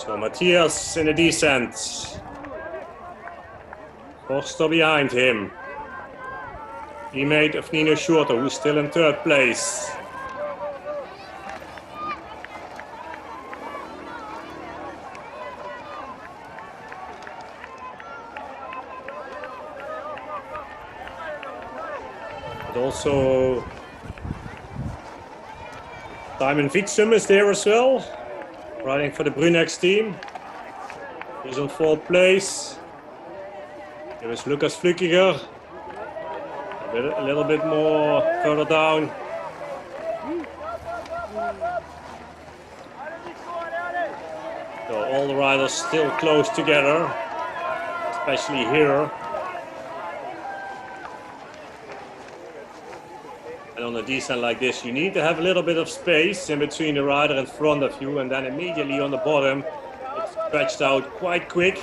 So Matthias in the descent. Forster behind him. Teammate of Nino Schurter, who's still in third place. But also Simon Wietsum is there as well, riding for the Brunex team. He's on fourth place. Here is Lucas Flückiger, a little bit more further down. So all the riders still close together, especially here. And on a descent like this, you need to have a little bit of space in between the rider in front of you, and then immediately on the bottom, it's stretched out quite quick.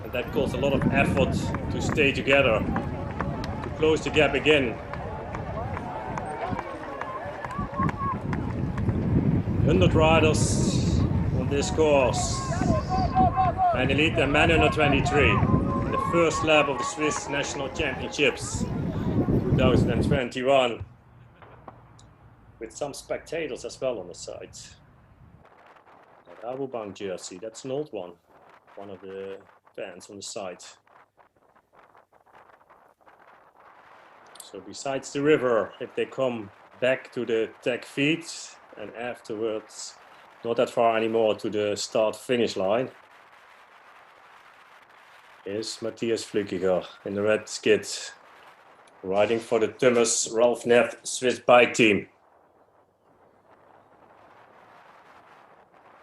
And that costs a lot of effort to stay together, to close the gap again. 100 riders on this course. Man Elite and Man Under 23 in the first lap of the Swiss National Championships 2021. With some spectators as well on the side. That Rabobank jersey, that's an old one. One of the fans on the side. So besides the river, if they come back to the tech feed and afterwards, not that far anymore to the start-finish line, is Matthias Flückiger in the red skid, riding for the Thomas Ralph Neff Swiss bike team.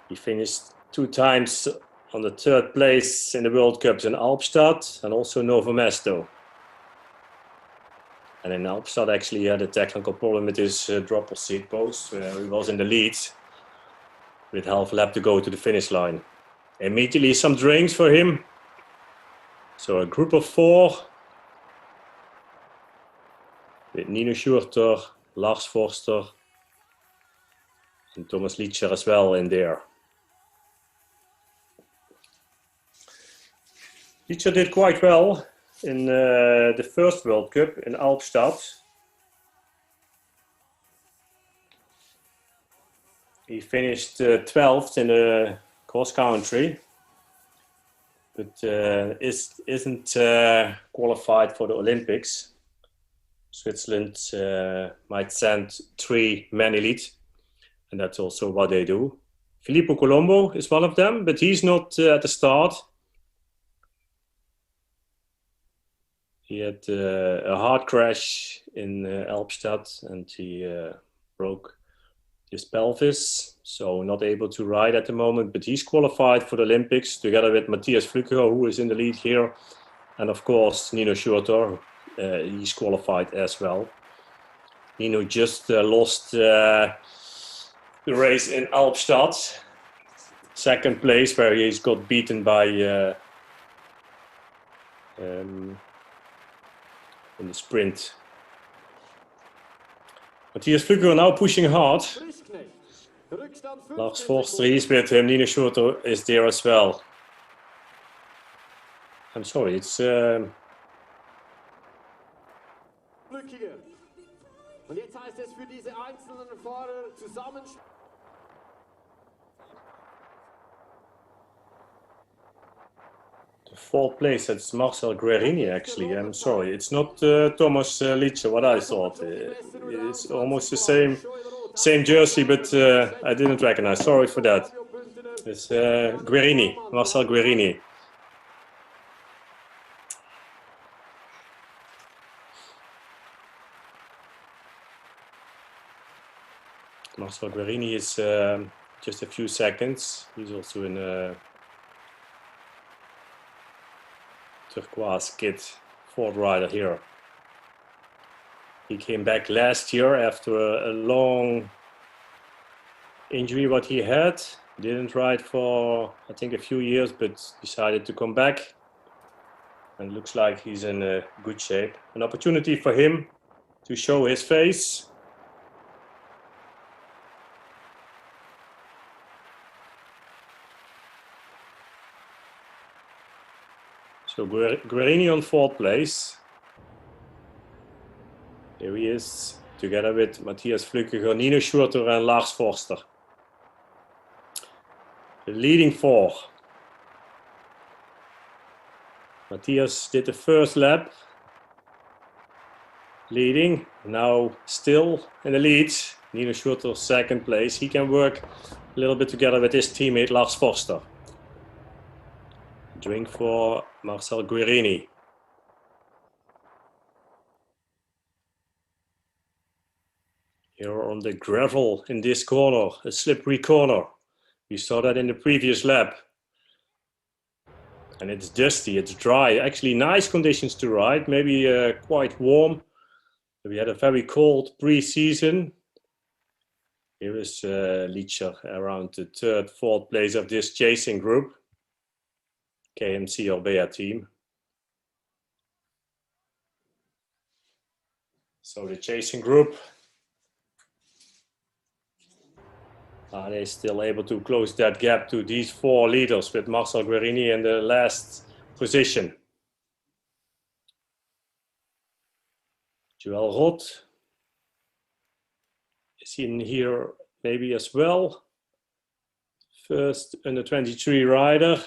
He finished 2 times on the 3rd place in the World Cups in Albstadt and also Novo Mesto. And in Albstadt actually he had a technical problem with his dropper seat post, where he was in the lead with half a lap to go to the finish line. Immediately some drinks for him. So a group of 4 with Nino Schurter, Lars Forster and Thomas Lietscher as well in there. Lietscher did quite well in the first World Cup in Albstadt. He finished 12th in the cross country, but isn't qualified for the Olympics. Switzerland might send 3 men elite, and that's also what they do. Filippo Colombo is one of them, but he's not at the start. He had a hard crash in Albstadt and he broke his pelvis, so not able to ride at the moment, but he's qualified for the Olympics together with Matthias Flückiger, who is in the lead here, and of course Nino Schurter, he's qualified as well. Nino just lost the race in Albstadt, 2nd place, where he's got beaten by in the sprint. Matthias Flückiger now pushing hard. Lars Forster is with him. Nino Schurter is there as well. I'm sorry, it's Flückiger. Und jetzt heißt es für diese einzelnen Fahrer zusammen. The 4th place, that's Marcel Guerini actually. I'm sorry, it's not Thomas Lietscher, what I thought. It's almost the same jersey, but I didn't recognize. Sorry for that. It's Guerini, Marcel Guerini. Marcel Guerini is just a few seconds. He's also in a turquoise kit, 4th rider here. He came back last year after a long injury what he had. Didn't ride for I think a few years, but decided to come back. And looks like he's in good shape. An opportunity for him to show his face. So Guerini on 4th place. Here he is, together with Matthias Flückiger, Nino Schurter and Lars Forster. The leading 4. Matthias did the first lap, leading, now still in the lead. Nino Schurter 2nd place. He can work a little bit together with his teammate Lars Forster. Drink for Marcel Guerini. Here on the gravel in this corner, a slippery corner. We saw that in the previous lap. And it's dusty, it's dry. Actually nice conditions to ride, maybe quite warm. We had a very cold pre-season. Here is Lietscher around the 3rd, 4th place of this chasing group. KMC Orbea team. So the chasing group, are they still able to close that gap to these 4 leaders with Marcel Guerini in the last position? Joël Roth is in here maybe as well. First under 23 rider.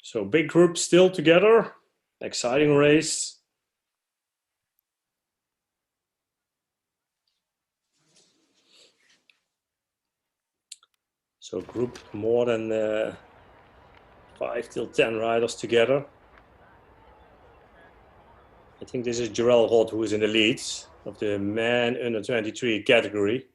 So big group still together, exciting race. So group more than 5 till 10 riders together. I think this is Joël Roth who is in the lead of the man under 23 category.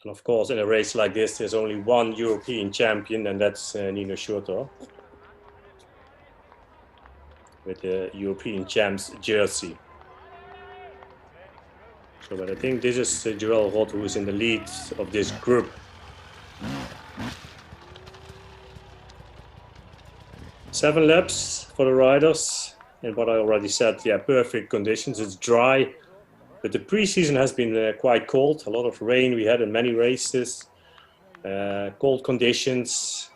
And of course, in a race like this, there's only one European champion, and that's Nino Schurter with the European champs jersey. So, but I think this is Joël Roth who is in the lead of this group. Seven laps for the riders, and what I already said, yeah, perfect conditions. It's dry. But the pre-season has been quite cold. A lot of rain we had in many races. Cold conditions.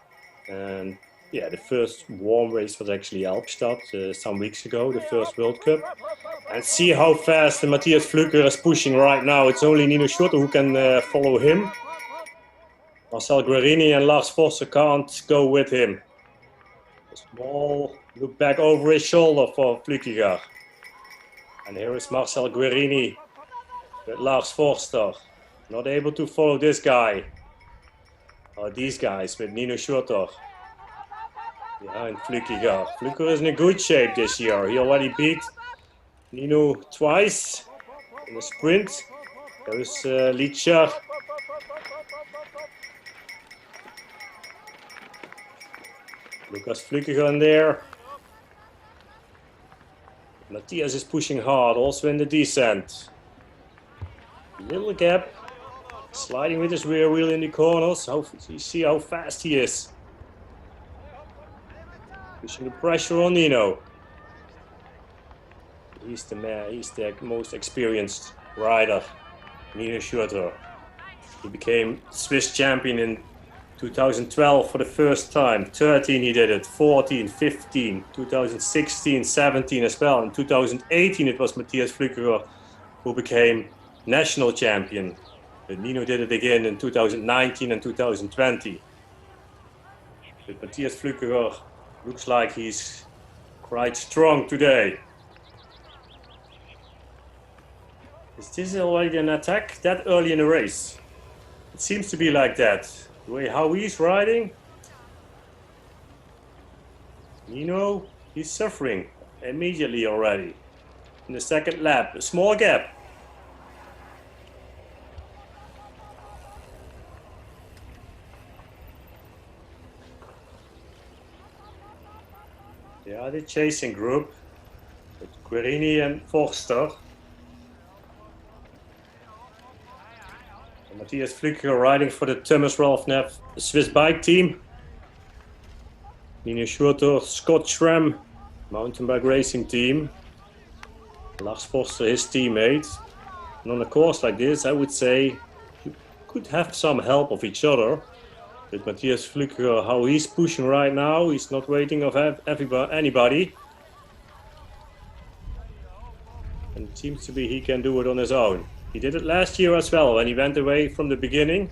And yeah, the first warm race was actually Alpstad some weeks ago, the first World Cup. And see how fast Matthias Flückiger is pushing right now. It's only Nino Schurter who can follow him. Marcel Guerini and Lars Forster can't go with him. A small look back over his shoulder for Flückiger. And here is Marcel Guerini with Lars Forster. Not able to follow this guy. Or these guys with Nino Schurter. Behind Flückiger. Flückiger is in a good shape this year. He already beat Nino twice in the sprint. There is Lietscher. Lucas Flückiger in there. Matthias is pushing hard, also in the descent. Little gap, sliding with his rear wheel in the corners. You see how fast he is. Pushing the pressure on Nino. He's the man, he's the most experienced rider, Nino Schurter. He became Swiss champion in 2012 for the first time. 13 he did it, 14, 15, 2016, 17 as well. In 2018 it was Matthias Flückiger who became national champion. But Nino did it again in 2019 and 2020. But Matthias Flückiger looks like he's quite strong today. Is this already an attack that early in the race? It seems to be like that. The way how he's riding, Nino, he's suffering immediately already. In the second lap, a small gap. They are the chasing group with Guerini and Forster. Matthias Flückiger riding for the Thomas Ralph Neff Swiss bike team. Nina Schurter, Scott Schramm, Mountainbike racing team. Lars Foster, his teammate. And on a course like this, I would say you could have some help of each other. But Matthias Flückiger, how he's pushing right now, he's not waiting of anybody. And it seems to be he can do it on his own. He did it last year as well when he went away from the beginning.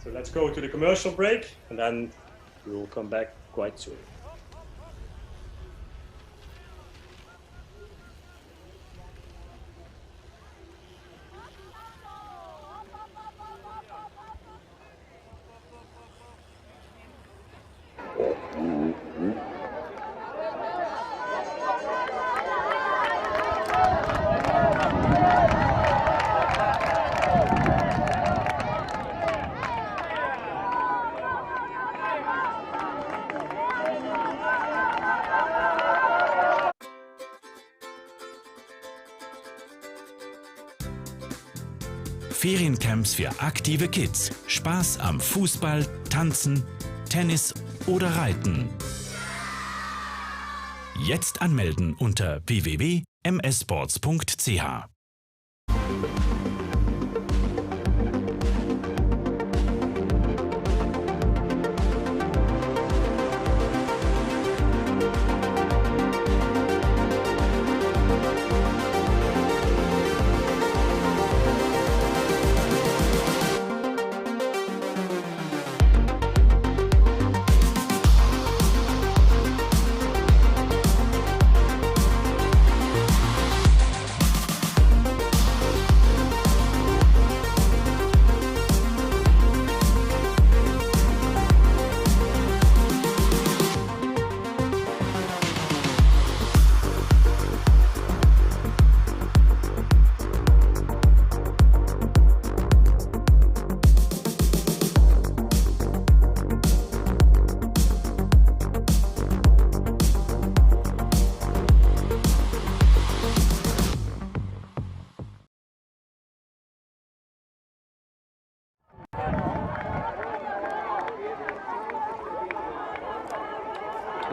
So let's go to the commercial break and then we will come back quite soon. Feriencamps für aktive Kids. Spaß am Fußball, Tanzen, Tennis oder Reiten. Jetzt anmelden unter www.msports.ch.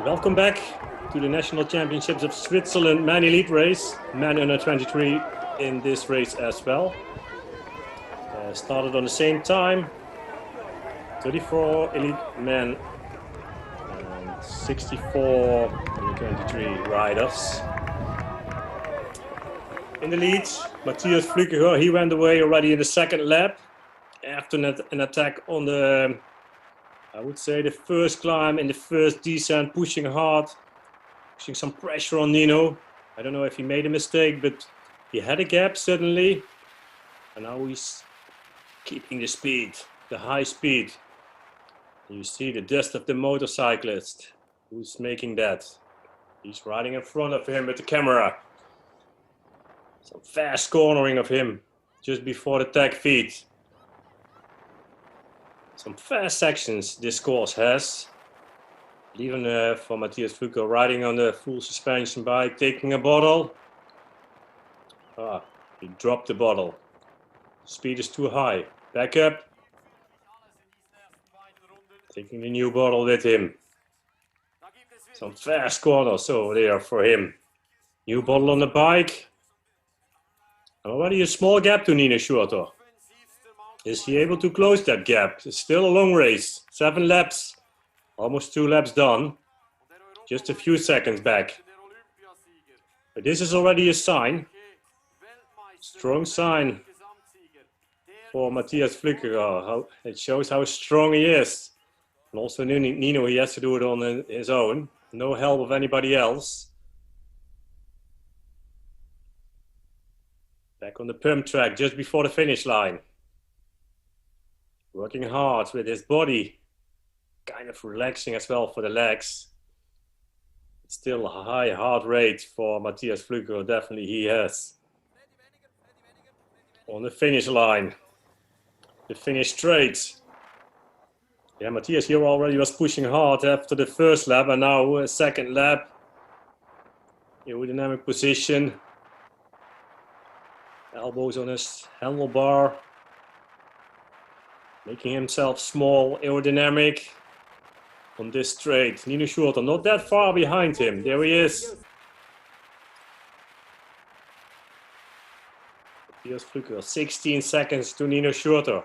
Welcome back to the National Championships of Switzerland Man Elite race. Man under 23 in this race as well. Started on the same time. 34 elite men and 64 under 23 riders. In the lead, Matthias Flückiger, he went away already in the second lap after an attack on the, I would say, the first climb and the first descent, pushing hard, pushing some pressure on Nino. I don't know if he made a mistake, but he had a gap suddenly. And now he's keeping the speed, the high speed. And you see the dust of the motorcyclist who's making that. He's riding in front of him with the camera. Some fast cornering of him just before the tag feed. Some fast sections this course has. Even for Matthias Flückiger riding on the full suspension bike, taking a bottle. He dropped the bottle. Speed is too high. Back up. Taking the new bottle with him. Some fast corners over there for him. New bottle on the bike. Already a small gap to Nina Schurter. Is he able to close that gap? It's still a long race. 7 laps. Almost 2 laps done. Just a few seconds back. But this is already a sign. Strong sign for Matthias Flückiger. It shows how strong he is. And also Nino, he has to do it on his own. No help of anybody else. Back on the pump track just before the finish line. Working hard with his body. Kind of relaxing as well for the legs. It's still a high heart rate for Matthias Flückiger. Definitely he has. On the finish line. The finish straight. Yeah, Matthias here already was pushing hard after the first lap. And now a second lap. Aerodynamic position. Elbows on his handlebar. Making himself small, aerodynamic. on this straight. Nino Schurter not that far behind him. There he is. Matthias Flückiger, 16 seconds to Nino Schurter.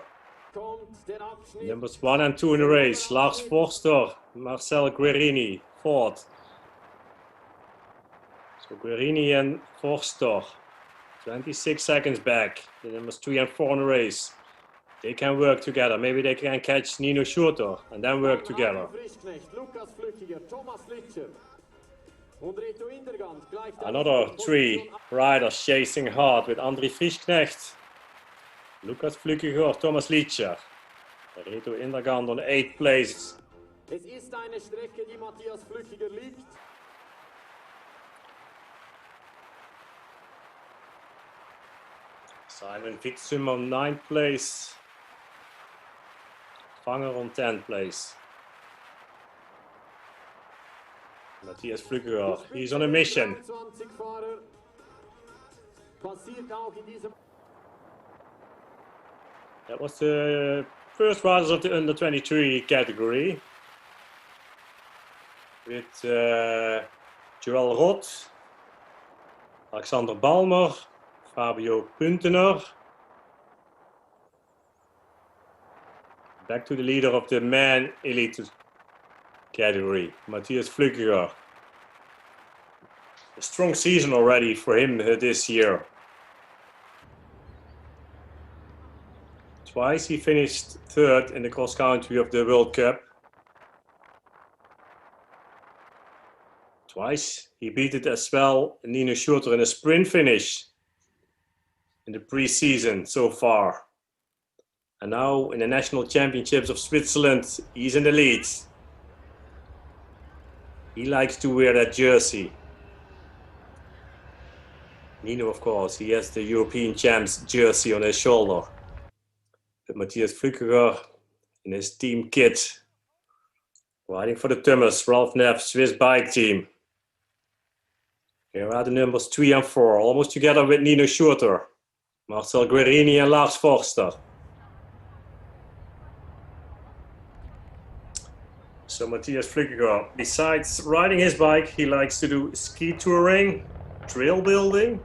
Numbers 1 and 2 in the race. Lars Forster, Marcel Guerini, fourth. So Guerini and Forster, 26 seconds back. The numbers 3 and 4 in the race. They can work together. Maybe they can catch Nino Schurter and then work together. Another 3 riders chasing hard with André Frischknecht, Lukas Flückiger, Thomas Lietscher. Reto Indergand on 8th place. Es ist eine Strecke, die Matthias Flückiger liegt. Simon Fixum on 9th place. Vanger on 10th place. Matthias Flückiger, he's on a mission. That was the first riders of the under-23 category. With Joël Rot, Alexander Balmer, Fabio Puntener. Back to the leader of the man elite category, Matthias Flückiger. A strong season already for him this year. Twice he finished third in the cross country of the World Cup. Twice he beat it as well Nino Schurter in a sprint finish in the pre-season so far. And now in the National Championships of Switzerland, he's in the lead. He likes to wear that jersey. Nino, of course, he has the European Champs jersey on his shoulder. But Matthias Flückiger in his team kit, riding for the Thomas Ralph Neff Swiss bike team. Here are the numbers 3 and 4, almost together with Nino Schurter, Marcel Guerini and Lars Forster. So Matthias Flückiger, besides riding his bike, he likes to do ski touring, trail building,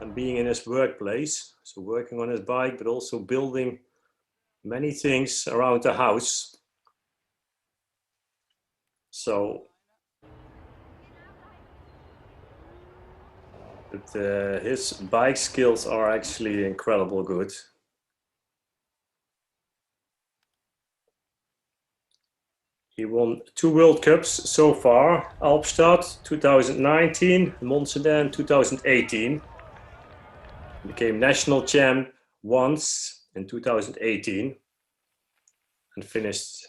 and being in his workplace. So working on his bike, but also building many things around the house. So, but his bike skills are actually incredible good. He won 2 World Cups so far, Albstadt 2019, Montserrat 2018. He became national champ once in 2018 and finished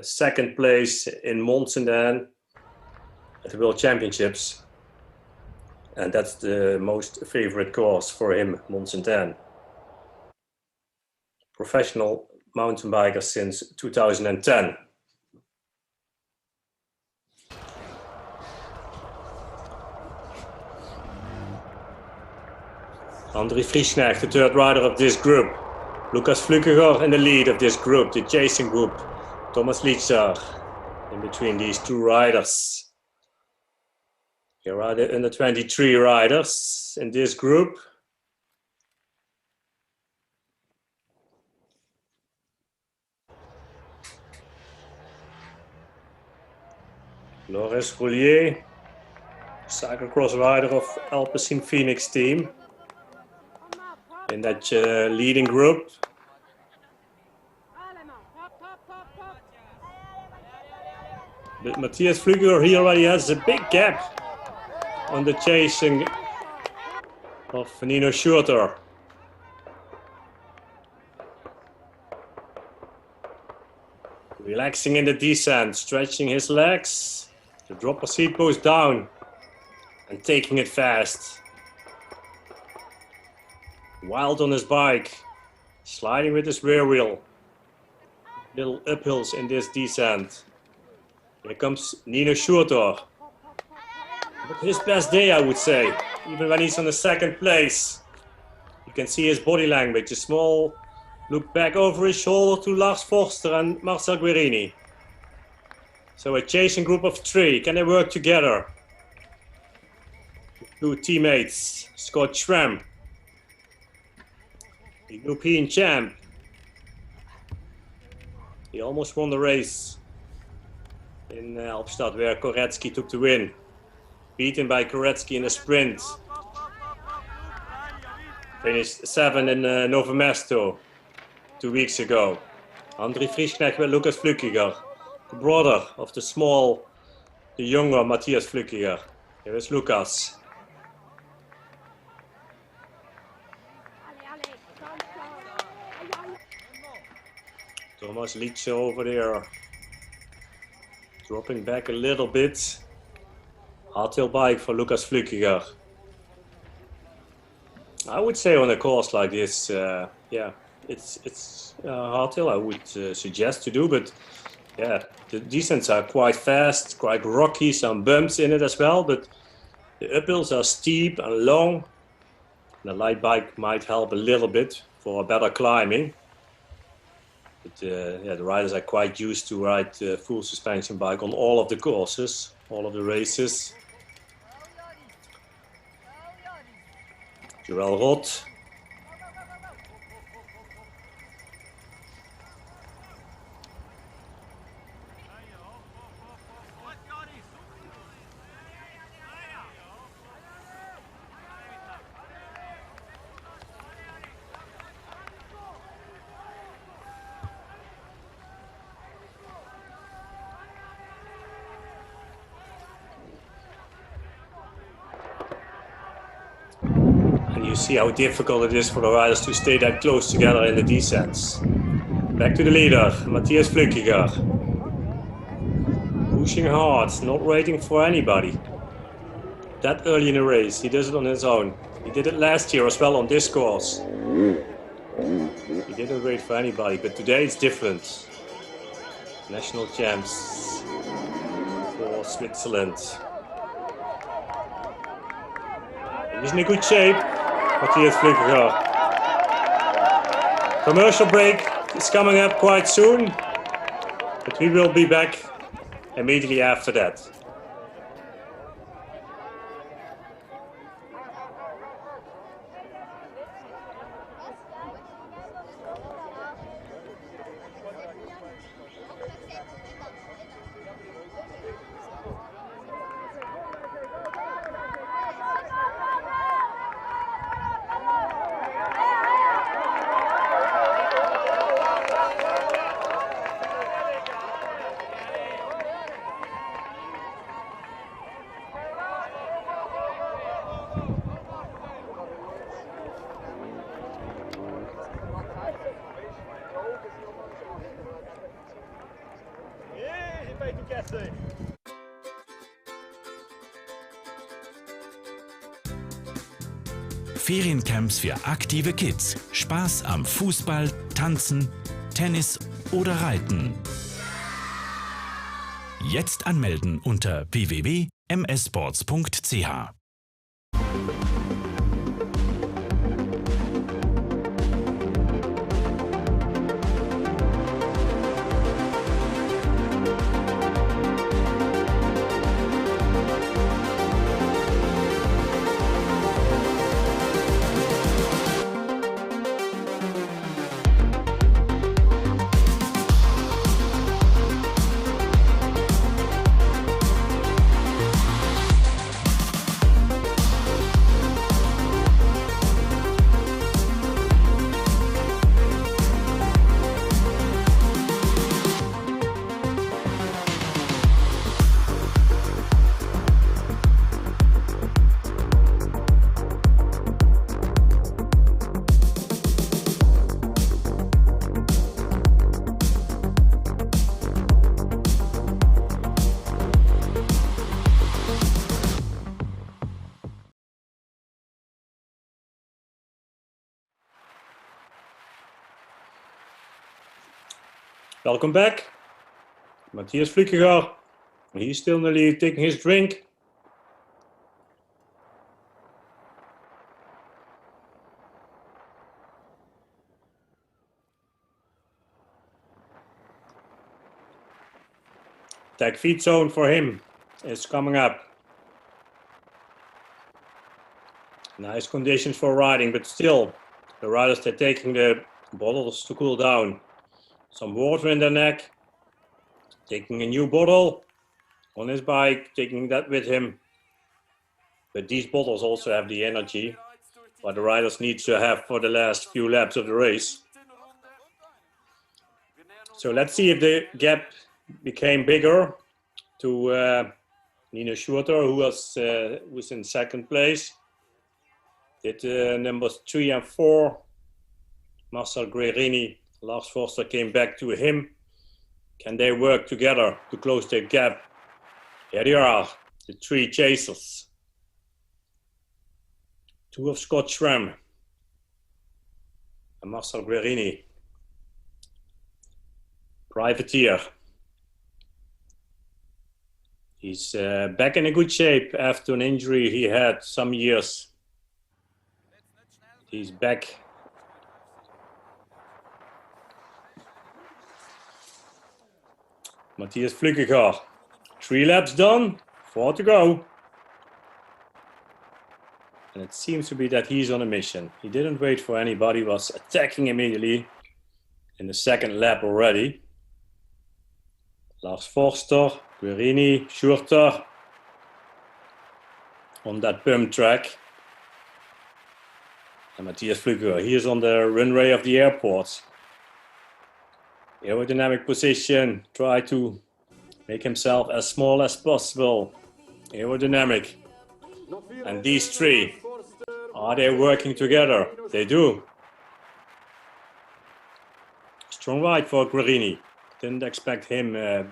second place in Montserrat at the World Championships. And that's the most favorite course for him, Montserrat. Professional mountain biker since 2010. André Frischknecht, the third rider of this group. Lukas Flückiger in the lead of this group, the chasing group. Thomas Lietscher in between these 2 riders. Here are the under-23 riders in this group. Loris Roulier, cyclocross rider of Alpecin Phoenix team. In that leading group. But Matthias Flückiger, he already has a big gap on the chasing of Nino Schurter. Relaxing in the descent, stretching his legs. The dropper seat goes down and taking it fast. Wild on his bike, sliding with his rear wheel. Little uphills in this descent. Here comes Nino Schurter. His best day, I would say, even when he's on the second place. You can see his body language, a small look back over his shoulder to Lars Forster and Marcel Guerini. So a chasing group of 3, can they work together? 2 teammates, Scott Schramm, the European champ. He almost won the race in Albstadt, where Koretsky took the win. Beaten by Koretsky in the sprint. Finished 7 in Novo Mesto 2 weeks ago. André Frischknecht with Lukas Flückiger, the brother of the younger Matthias Flückiger. Here is Lukas. Thomas Lietze over there, dropping back a little bit. Hardtail bike for Lukas Flückiger. I would say on a course like this, it's hardtail I would suggest to do, but yeah, the descents are quite fast, quite rocky, some bumps in it as well, but the uphills are steep and long. The light bike might help a little bit for better climbing. But the riders are quite used to ride full suspension bike on all of the courses, all of the races. Joël Rot. And you see how difficult it is for the riders to stay that close together in the descents. Back to the leader, Matthias Flückiger. Pushing hard, not waiting for anybody. That early in the race, he does it on his own. He did it last year as well on this course. He didn't wait for anybody, but today it's different. National champs for Switzerland. He's in a good shape, Matthias Flückiger. Commercial break is coming up quite soon, but we will be back immediately after that. Feriencamps für aktive Kids. Spaß am Fußball, Tanzen, Tennis oder Reiten. Jetzt anmelden unter www.msports.ch. Welcome back. Matthias Flückiger. He's still nearly taking his drink. Tag feed zone for him is coming up. Nice conditions for riding, but still, the riders, they're taking the bottles to cool down. Some water in their neck, taking a new bottle on his bike, taking that with him. But these bottles also have the energy what the riders need to have for the last few laps of the race. So let's see if the gap became bigger to Nino Schurter, who was in second place. Did numbers 3 and 4. Marcel Guerini, Lars Forster came back to him. Can they work together to close their gap? Here they are, the 3 chasers. 2 of Scott Schramm and Marcel Guerini. Privateer. He's back in a good shape after an injury he had some years. He's back. Matthias Flückiger. 3 laps done, 4 to go. And it seems to be that he's on a mission. He didn't wait for anybody, was attacking immediately in the second lap already. Lars Forster, Guerini, Schurter on that bump track. And Matthias Flückiger, he is on the runway of the airport. Aerodynamic position, try to make himself as small as possible. Aerodynamic. And these 3, are they working together? They do. Strong ride for Guerini. Didn't expect him to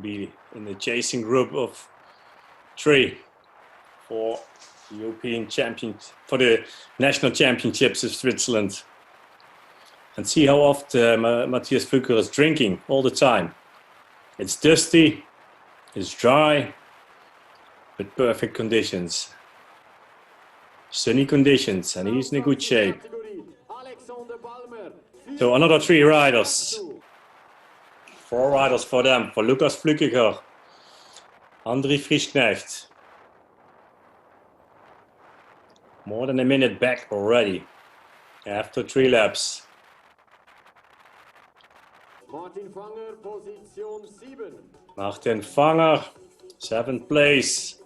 be in the chasing group of 3 for the European champions, for the national championships of Switzerland. And see how often Matthias Flückiger is drinking all the time. It's dusty, it's dry, but perfect conditions. Sunny conditions, and he's in a good shape. So another 3 riders. 4 riders for them, for Lukas Flückiger, André Frischknecht. More than a minute back already, after 3 laps. Martin Fanger, position 7. Martin Fanger, 7th place.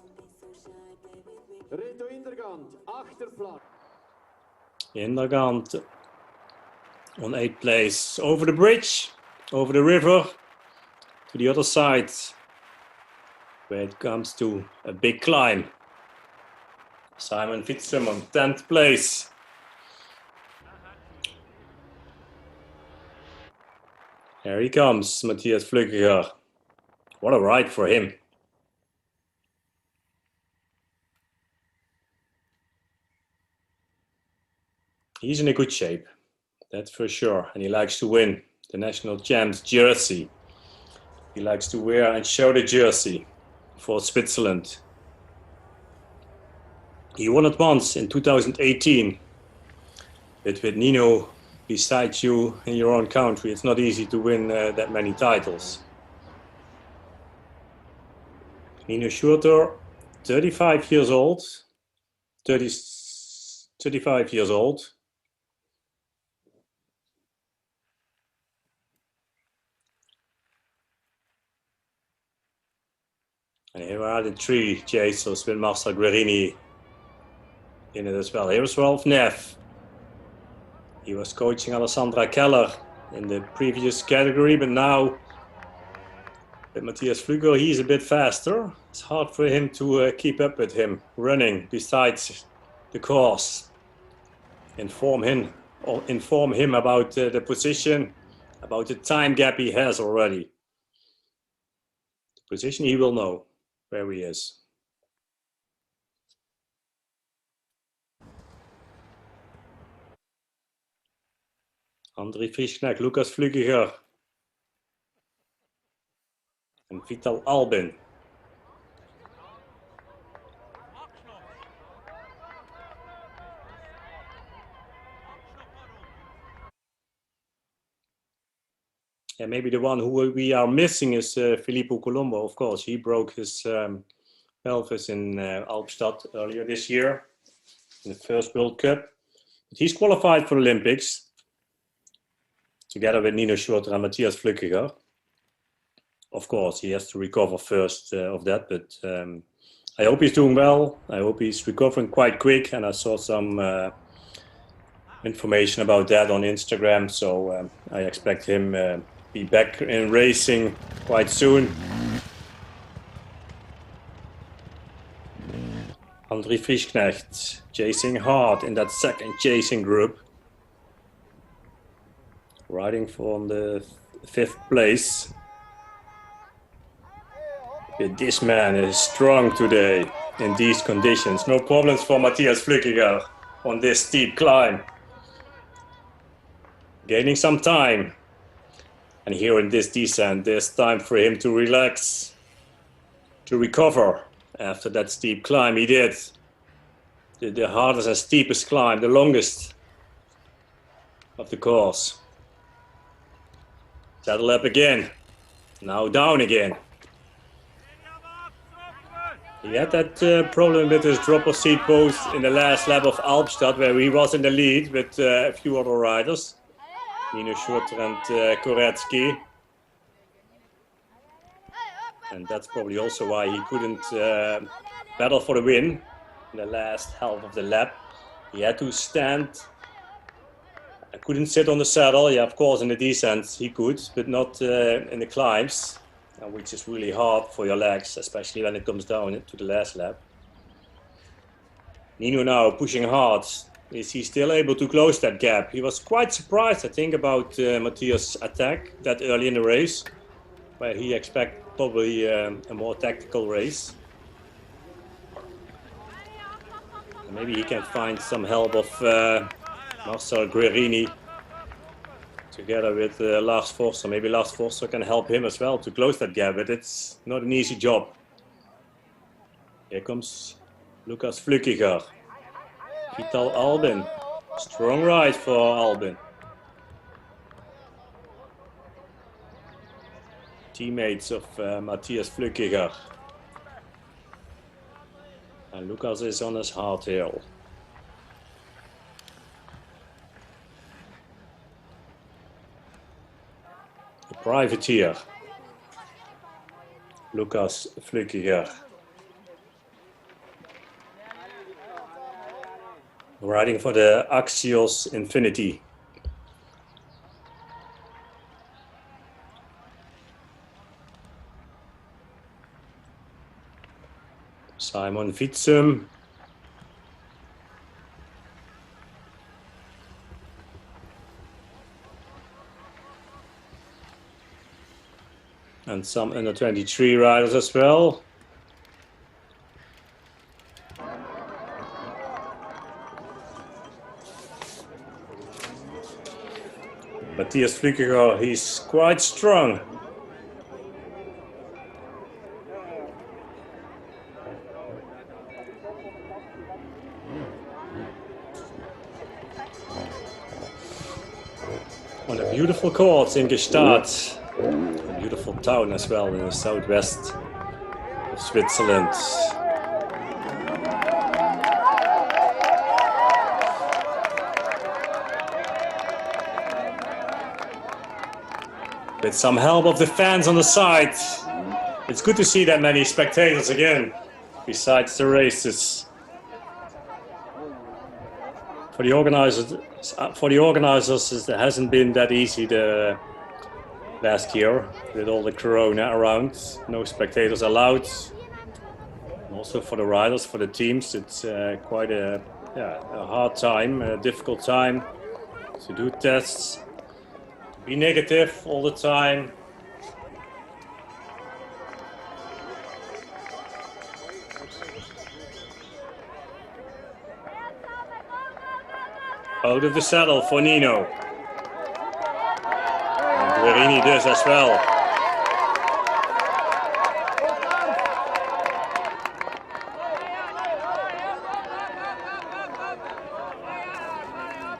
Reto Indergant, 8. Platz. Indergant on 8th place. Over the bridge, over the river, to the other side, where it comes to a big climb. Simon Fitzum on 10th place. Here he comes, Matthias Flückiger. What a ride for him. He's in a good shape, that's for sure. And he likes to win the national champs jersey. He likes to wear and show the jersey for Switzerland. He won it once in 2018. But with Nino beside you in your own country, it's not easy to win that many titles. Nino Schurter, 35 years old. 35 years old. And here are the 3 chasers with Marcel Guerini in it as well. Here was Ralph Neff. He was coaching Alessandra Keller in the previous category, but now with Matthias Flückiger, he's a bit faster. It's hard for him to keep up with him running besides the course. Inform him about the position, about the time gap he has already. The position he will know where he is. André Frischknecht, Lukas Flückiger and Vital Albin. And maybe the one who we are missing is Filippo Colombo, of course. He broke his pelvis in Alpstad earlier this year in the first World Cup. But he's qualified for Olympics together with Nino Schurter and Matthias Flückiger. Of course, he has to recover first of that, but I hope he's doing well. I hope he's recovering quite quick, and I saw some information about that on Instagram, so I expect him be back in racing quite soon. André Frischknecht chasing hard in that second chasing group, riding for the 5th place. But this man is strong today in these conditions. No problems for Matthias Flückiger on this steep climb. Gaining some time. And here in this descent, there's time for him to relax, to recover after that steep climb he did. The hardest and steepest climb, the longest of the course. Saddle up again, now down again. He had that problem with his dropper seat post in the last lap of Alpstad, where he was in the lead with a few other riders, Nino Schurter and Koretsky. And that's probably also why he couldn't battle for the win in the last half of the lap. He had to stand. I couldn't sit on the saddle. Yeah, of course, in the descent he could, but not in the climbs, which is really hard for your legs, especially when it comes down to the last lap. Nino now pushing hard. Is he still able to close that gap? He was quite surprised, I think, about Matthias' attack that early in the race, where he expected probably a more tactical race. Maybe he can find some help of Marcel Guerini together with Lars Forster. Maybe Lars Forster can help him as well to close that gap, but it's not an easy job. Here comes Lucas Flückiger. Vital Albin. Strong ride for Albin. Teammates of Matthias Flückiger. And Lucas is on his hard hill. The privateer, Lucas Flückiger. Riding for the Axios Infinity. Simon Fitzum. And some under 23 riders as well. Matthias Flückiger, he's quite strong. On a beautiful course in Gstaad, a beautiful town as well in the southwest of Switzerland. With some help of the fans on the side, it's good to see that many spectators again, besides the races. For the organizers, it hasn't been that easy the last year with all the corona around. No spectators allowed. And also for the riders, for the teams, it's quite a hard time, a difficult time to do tests, to be negative all the time. Out of the saddle for Nino. And Guerini does as well.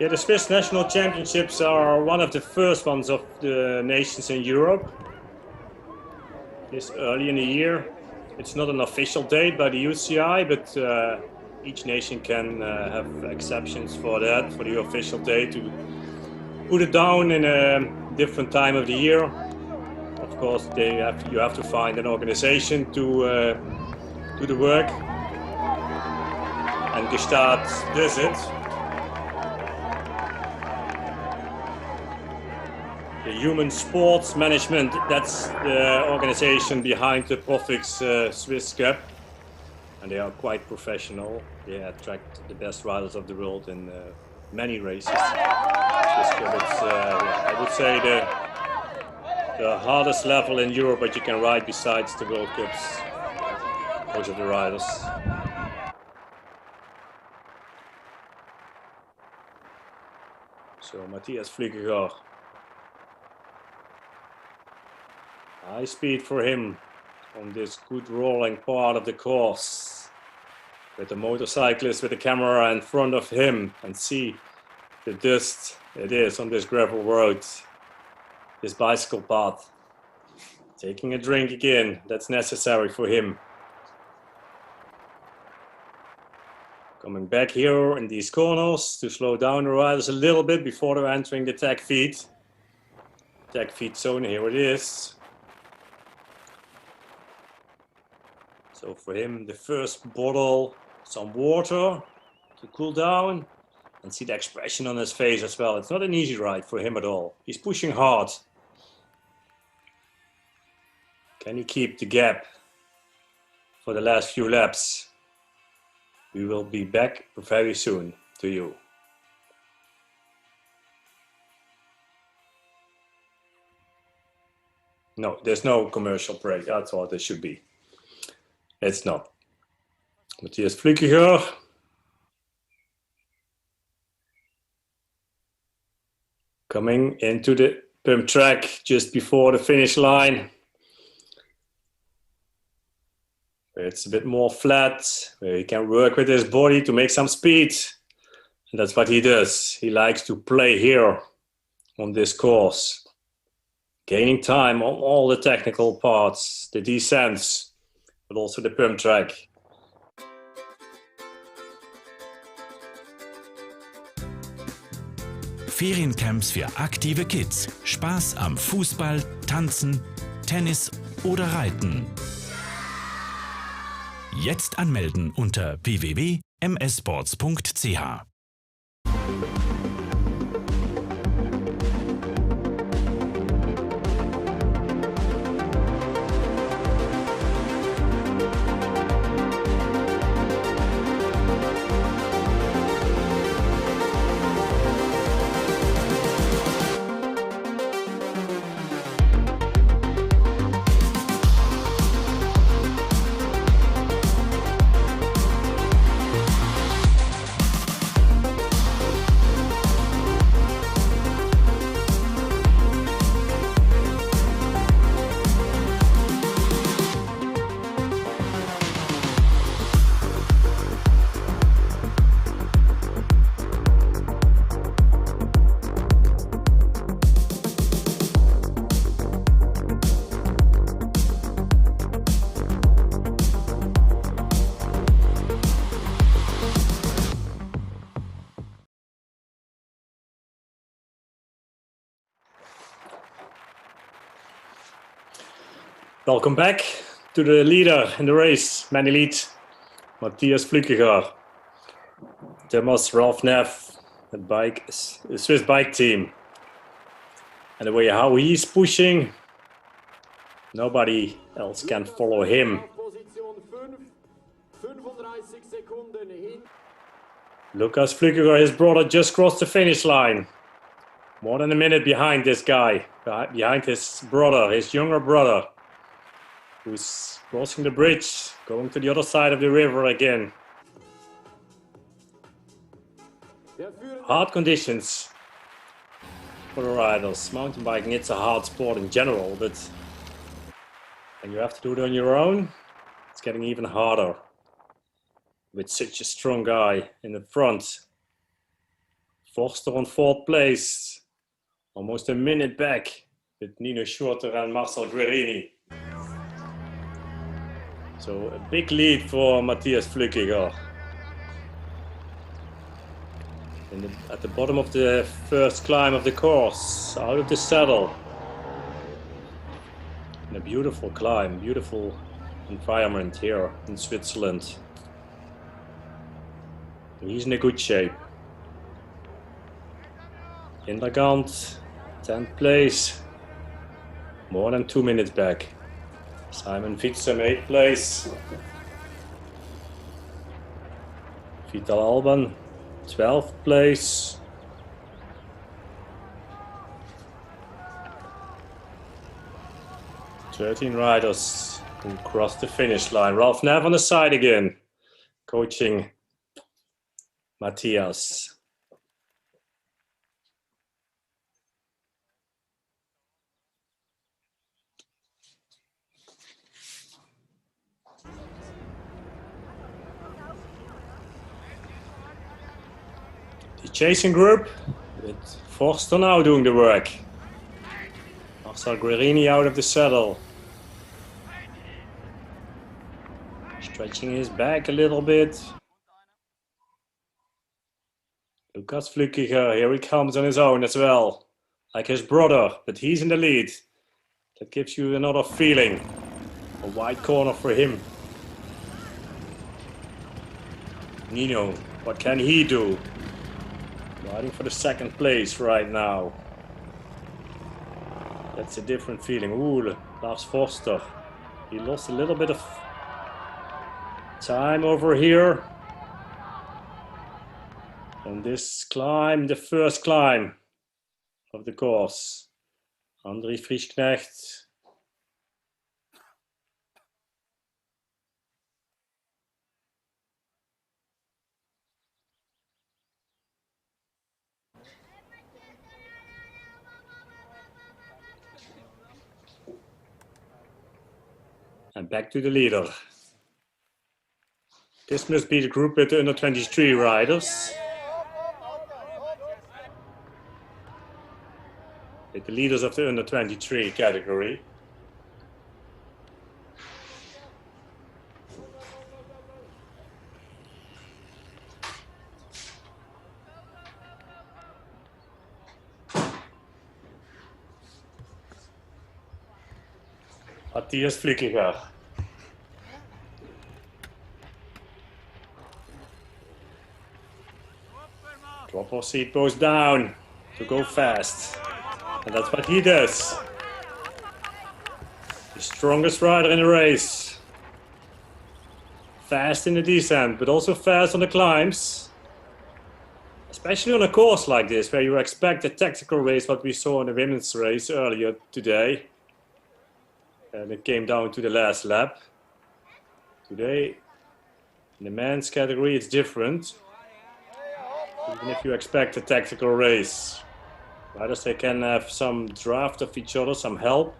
Yeah, the Swiss National Championships are one of the first ones of the nations in Europe. This early in the year. It's not an official date by the UCI, but each nation can have exceptions for that, for the official date, to put it down in a different time of the year. Of course, you have to find an organization to do the work, and Gstaad does it. The Human Sports Management, that's the organization behind the Profix Swiss Cup. And they are quite professional. They attract the best riders of the world in many races. Swiss Cup, it's, I would say, the hardest level in Europe that you can ride besides the World Cups. Most of the riders. So Matthias Flückiger. High speed for him on this good rolling part of the course. With the motorcyclist with the camera in front of him, and see the dust it is on this gravel road. This bicycle path. Taking a drink again, that's necessary for him. Coming back here in these corners to slow down the riders a little bit before they're entering the tag feed. Tag feed zone, here it is. So for him, the first bottle, some water to cool down, and see the expression on his face as well. It's not an easy ride for him at all. He's pushing hard. Can he keep the gap for the last few laps? We will be back very soon to you. No, there's no commercial break. I thought there should be. It's not. Matthias Flückiger. Coming into the pump track just before the finish line. It's a bit more flat, where he can work with his body to make some speed. And that's what he does. He likes to play here on this course. Gaining time on all the technical parts, the descents, but also the pump track. Feriencamps für aktive Kids. Spaß am Fußball, Tanzen, Tennis oder Reiten. Jetzt anmelden unter www.msports.ch. Welcome back to the leader in the race, Man Elite, Matthias Flückiger. Thomas Ralph Neff, the Swiss bike team. And the way how he's pushing, nobody else can follow him. Lukas Flückiger, his brother, just crossed the finish line. More than a minute behind this guy, behind his brother, his younger brother, who's crossing the bridge, going to the other side of the river again. Hard conditions for the riders. Mountain biking, it's a hard sport in general, but when you have to do it on your own, it's getting even harder. With such a strong guy in the front, Forster on 4th place, almost a minute back with Nino Schurter and Marcel Guerini. So a big lead for Matthias Flückiger. At the bottom of the first climb of the course, out of the saddle. And a beautiful climb, beautiful environment here in Switzerland. He's in a good shape. Hintergant, 10th place, more than 2 minutes back. Simon Fitzem, 8th place. Vital Alban, 12th place. Thirteen riders who crossed the finish line. Ralph Neff on the side again, coaching Matthias. The chasing group with Forster now doing the work. Marcel Guerini out of the saddle. Stretching his back a little bit. Lukas Flückiger, here he comes on his own as well. Like his brother, but he's in the lead. That gives you another feeling. A wide corner for him. Nino, what can he do? Riding for the 2nd place right now. That's a different feeling. Ooh, Lars Forster. He lost a little bit of time over here. On this climb, the first climb of the course. André Frischknecht. And back to the leader. This must be the group with the under 23 riders. With the leaders of the under 23 category. Matthias Flückiger. Drop off seat goes down to go fast. And that's what he does. The strongest rider in the race. Fast in the descent, but also fast on the climbs. Especially on a course like this, where you expect a tactical race, what we saw in the women's race earlier today. And it came down to the last lap. Today, in the men's category, it's different. Even if you expect a tactical race. Riders, they can have some draft of each other, some help.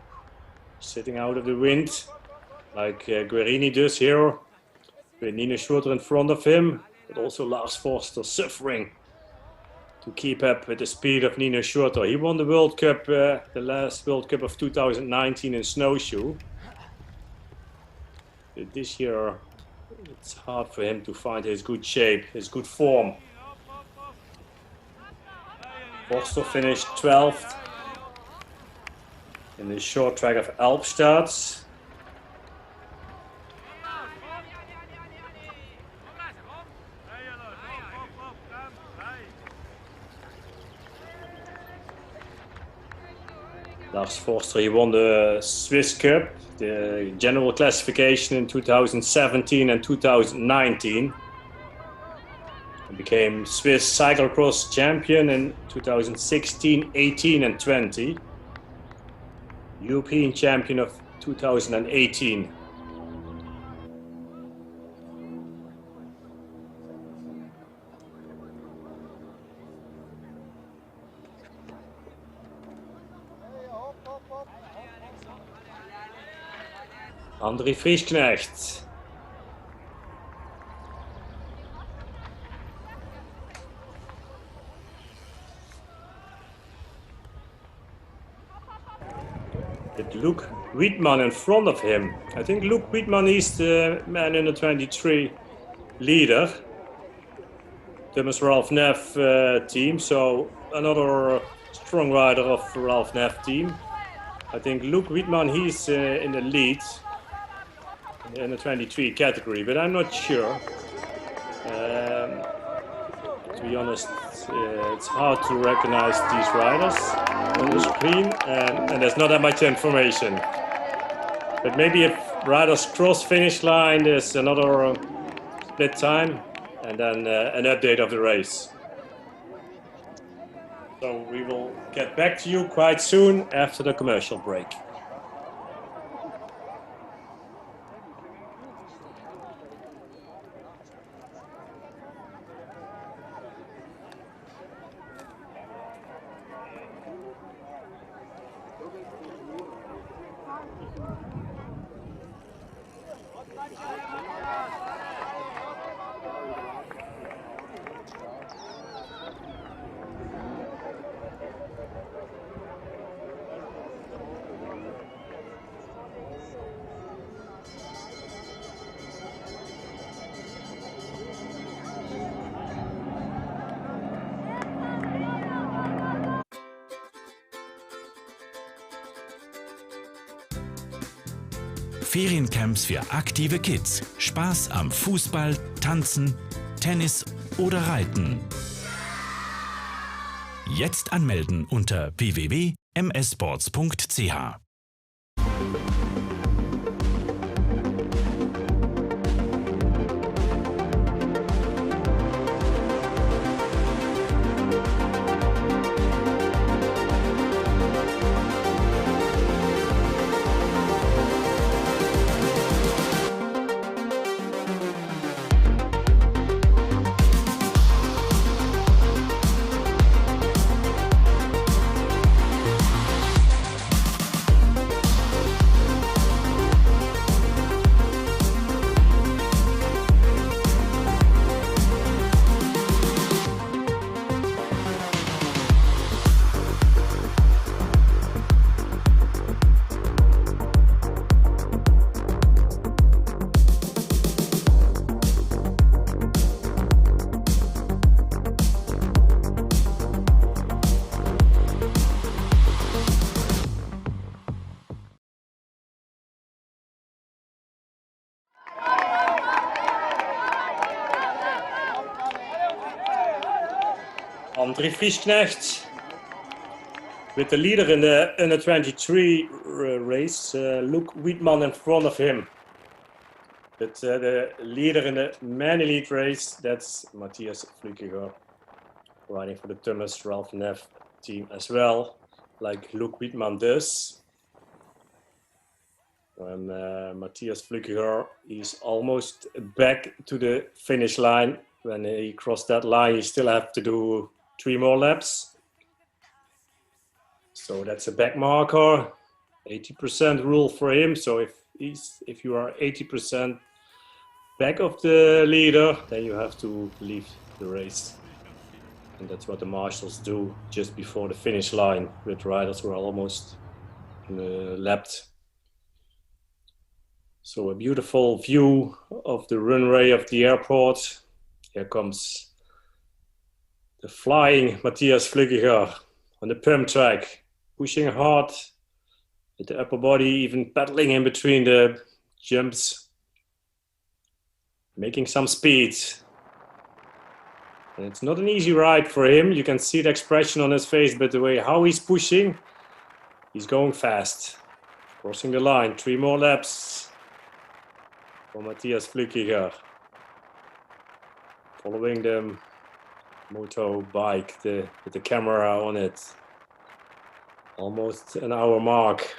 Sitting out of the wind, like Guerini does here. With Nino Schurter in front of him. But also Lars Forster suffering to keep up with the speed of Nino Schurter. He won the World Cup, the last World Cup of 2019 in snowshoe. But this year, it's hard for him to find his good shape, his good form. Forster finished 12th in the short track of Albstadt. Lars Forster, he won the Swiss Cup, the general classification in 2017 and 2019. He became Swiss cyclocross champion in 2016, 18 and 20. European champion of 2018. André Frischknecht. with Luke Wiedmann in front of him. I think Luke Wiedmann is the man in the 23 leader. Thomas Ralph Neff team, so another strong rider of Ralph Neff team. I think Luke Wiedmann, he's in the lead in the 23 category, but I'm not sure. To be honest, it's hard to recognize these riders on the screen, and there's not that much information. But maybe if riders cross finish line, there's another split time, and then an update of the race. So we will get back to you quite soon after the commercial break. Feriencamps für aktive Kids. Spaß am Fußball, Tanzen, Tennis oder Reiten. Jetzt anmelden unter www.msports.ch. André Friesknecht with the leader in the under 23 race, Luke Wiedmann in front of him. But the leader in the man elite race, that's Matthias Flückiger, riding for the Thomas Ralph Neff team as well, like Luke Wiedmann does. And Matthias Flückiger is almost back to the finish line. When he crossed that line, he still have to do 3 more laps. So that's a back marker, 80% rule for him. So if you are 80% back of the leader, then you have to leave the race. And that's what the marshals do just before the finish line with riders who are almost lapped. So a beautiful view of the runway of the airport. Here comes the flying Matthias Flückiger on the pump track, pushing hard with the upper body, even pedaling in between the jumps, making some speed. And it's not an easy ride for him. You can see the expression on his face, but the way how he's pushing, he's going fast. Crossing the line, 3 more laps for Matthias Flückiger. Following the motorbike with the camera on it. Almost an hour mark.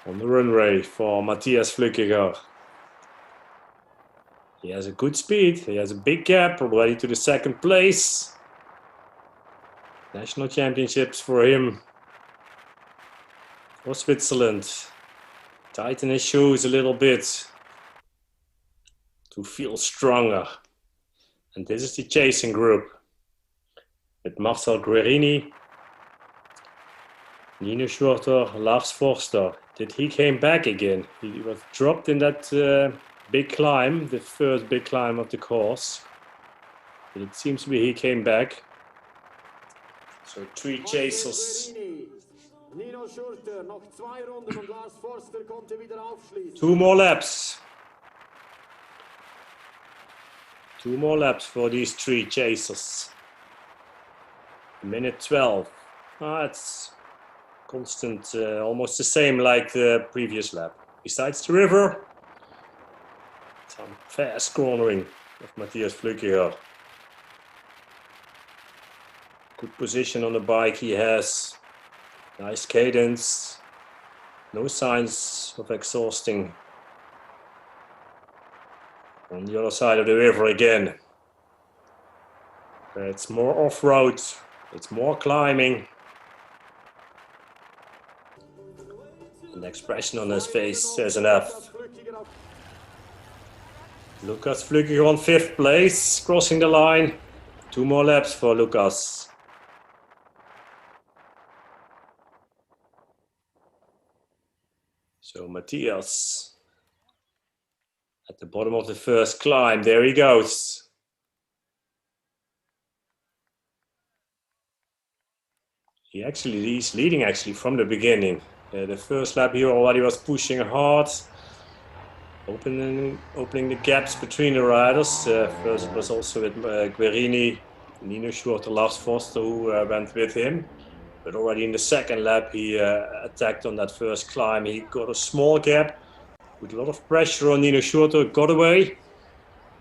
On the runway for Matthias Flückiger. He has a good speed, he has a big gap, already to the 2nd place. National championships for him. For Switzerland. tighten his shoes a little bit to feel stronger. And this is the chasing group with Marcel Guerini, Nino Schurter, Lars Forster. Did he came back again? He was dropped in that big climb, the first big climb of the course. But it seems to be he came back. So 3 chasers. Nino Schurter, noch 2 Runden und Lars Forster konnte wieder aufschließen. 2 more laps. 2 more laps for these 3 chasers. Minute 12. It's constant, almost the same like the previous lap. Besides the river, some fast cornering of Matthias Flückiger. Good position on the bike he has. Nice cadence. No signs of exhausting. On the other side of the river again. It's more off-road. It's more climbing. And the expression on his face says enough. Lukas Flückiger on 5th place, crossing the line. 2 more laps for Lukas. So Matthias at the bottom of the first climb. There he goes. He's leading actually from the beginning. The first lap he already was pushing hard, opening the gaps between the riders. First was also with Guerini, Nino Schurter, Lars Forster who went with him. But already in the second lap he attacked on that first climb. He got a small gap with a lot of pressure on Nino Schurter, got away,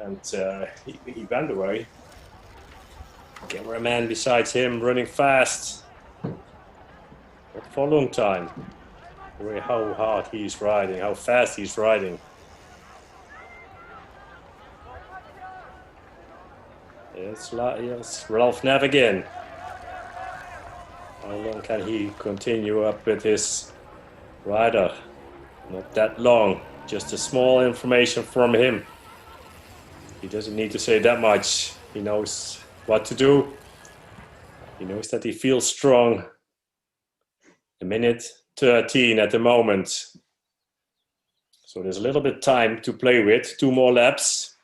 and he went away. Cameraman besides him running fast. Not for a long time. How hard he's riding, how fast he's riding. Here's Ralph Neff again. How long can he continue up with his rider? Not that long, just a small information from him. He doesn't need to say that much. He knows what to do. He knows that he feels strong. A minute 13 at the moment. So there's a little bit time to play with. 2 more laps.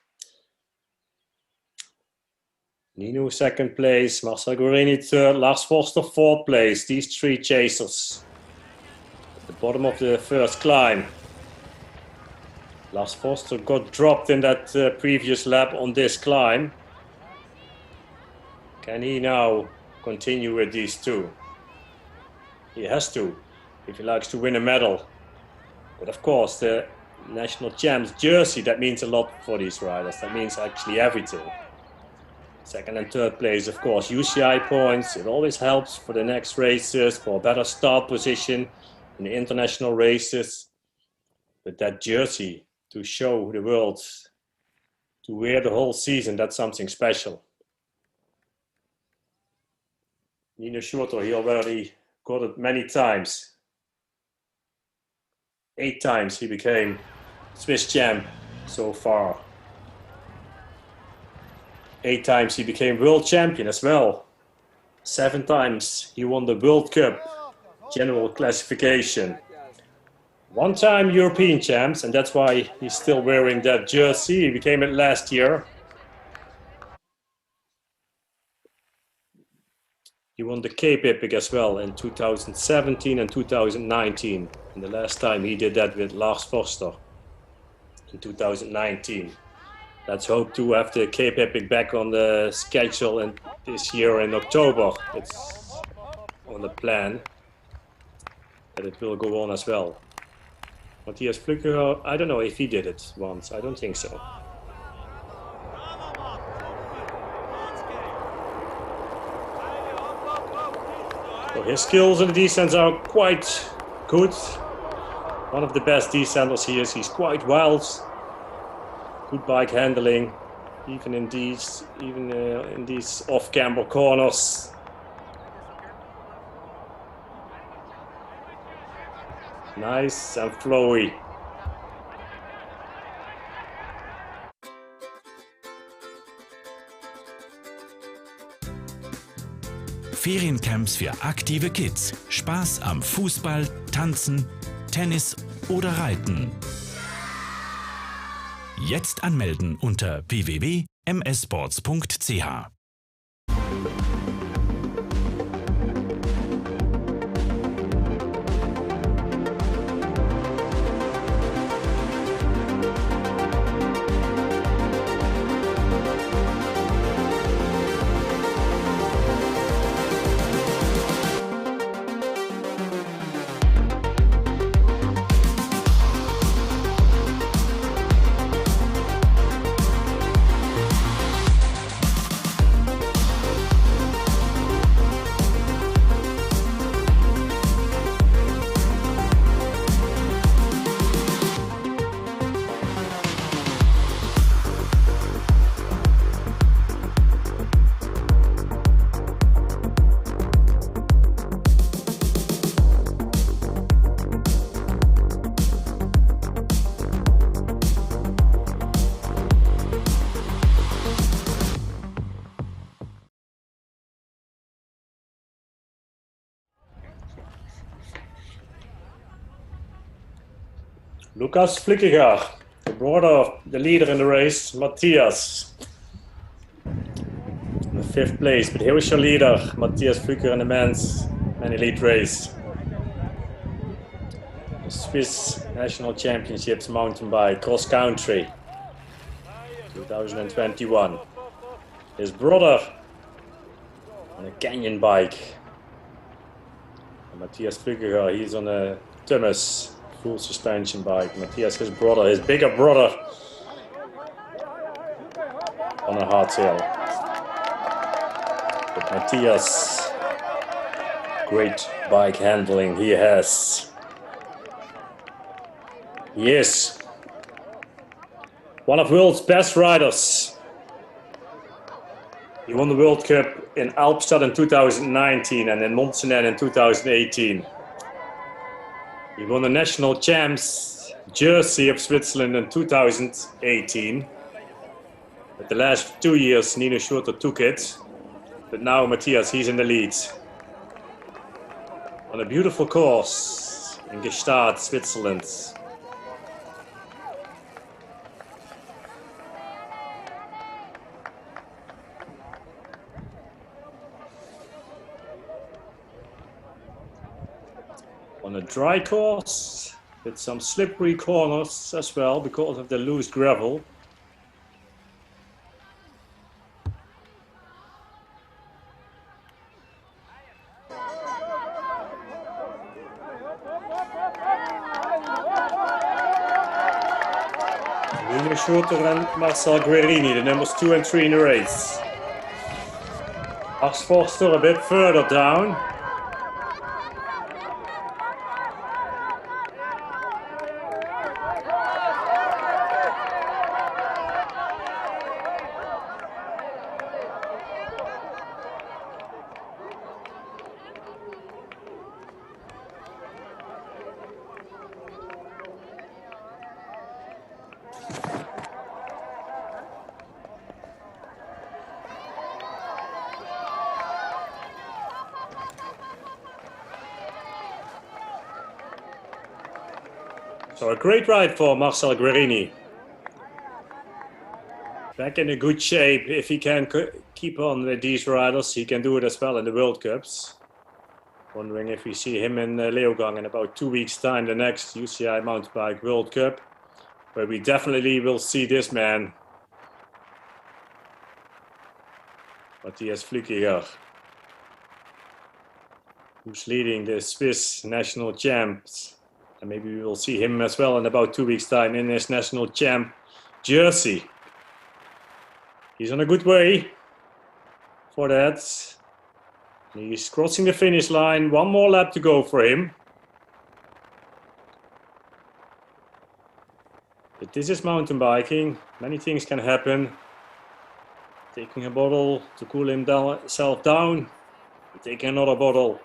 Nino 2nd place, Marcel Guerini 3rd, Lars Forster 4th place. These 3 chasers at the bottom of the first climb. Lars Forster got dropped in that previous lap on this climb. Can he now continue with these 2? He has to, if he likes to win a medal. But of course, the national champs jersey, that means a lot for these riders. That means actually everything. 2nd and 3rd place, of course, UCI points. It always helps for the next races, for a better start position in the international races. But that jersey, to show the world, to wear the whole season, that's something special. Nino Schurter, he already got it many times. 8 times he became Swiss champ so far. 8 times he became world champion as well. 7 times he won the World Cup general classification. 1 time European champs, and that's why he's still wearing that jersey. He became it last year. He won the Cape Epic as well in 2017 and 2019. And the last time he did that with Lars Forster in 2019. Let's hope to have the Cape Epic back on the schedule and this year in October. It's on the plan that it will go on as well. Matthias Flückiger, I don't know if he did it once. I don't think so. So his skills in the descents are quite good. One of the best descenders he is. He's quite wild. Good bike handling, even in these off-camber corners. Nice and flowy. Feriencamps für aktive Kids. Spaß am Fußball, Tanzen, Tennis oder Reiten. Jetzt anmelden unter www.mssports.ch. Lukas Flückiger, the brother of the leader in the race, Matthias. In the 5th place, but here is your leader, Matthias Flückiger, in the men's elite race. The Swiss National Championships mountain bike cross country 2021. His brother on a canyon bike. And Matthias Flückiger, he's on a Thomas full suspension bike. Matthias, his brother, his bigger brother, on a hardtail. But Matthias, great bike handling he has. He is one of the world's best riders. He won the World Cup in Alpstad in 2019 and in Montsenet in 2018. He won the national champs jersey of Switzerland in 2018. But the last 2 years, Nino Schurter took it. But now Matthias, he's in the lead. On a beautiful course in Gstaad, Switzerland. On a dry course with some slippery corners as well because of the loose gravel. Nino Schurter and Marcel Guerini, the numbers 2 and 3 in the race. Lars Forster a bit further down. So a great ride for Marcel Guerini. Back in a good shape. If he can keep on with these riders, he can do it as well in the World Cups. Wondering if we see him in Leogang in about 2 weeks' time, the next UCI Mountainbike World Cup, where we definitely will see this man, Matthias Flückiger, who's leading the Swiss national champs. And maybe we will see him as well in about 2 weeks' time in his national champ jersey. He's on a good way for that. He's crossing the finish line. 1 more lap to go for him. But this is mountain biking. Many things can happen. Taking a bottle to cool himself down. Taking another bottle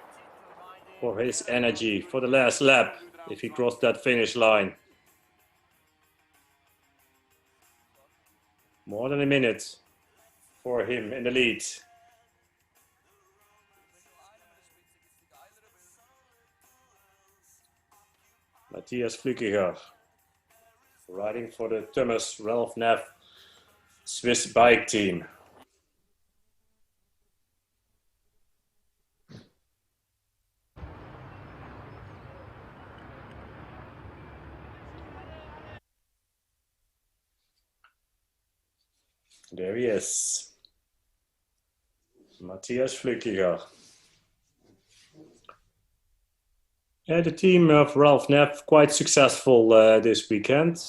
for his energy for the last lap if he crossed that finish line. More than a minute for him in the lead. Matthias Flückiger, riding for the Thomas Ralph Neff Swiss bike team. There he is, Matthias Flückiger. Yeah, the team of Ralph Neff quite successful this weekend.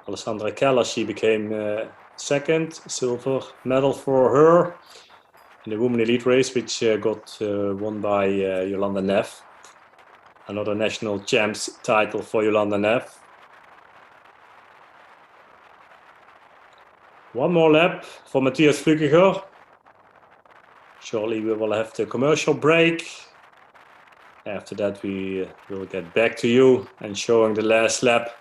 Alessandra Keller, she became second, silver medal for her in the women elite race, which got won by Jolanda Neff. Another national champs title for Jolanda Neff. One more lap for Matthias Flückiger. Shortly we will have the commercial break. After that we will get back to you and showing the last lap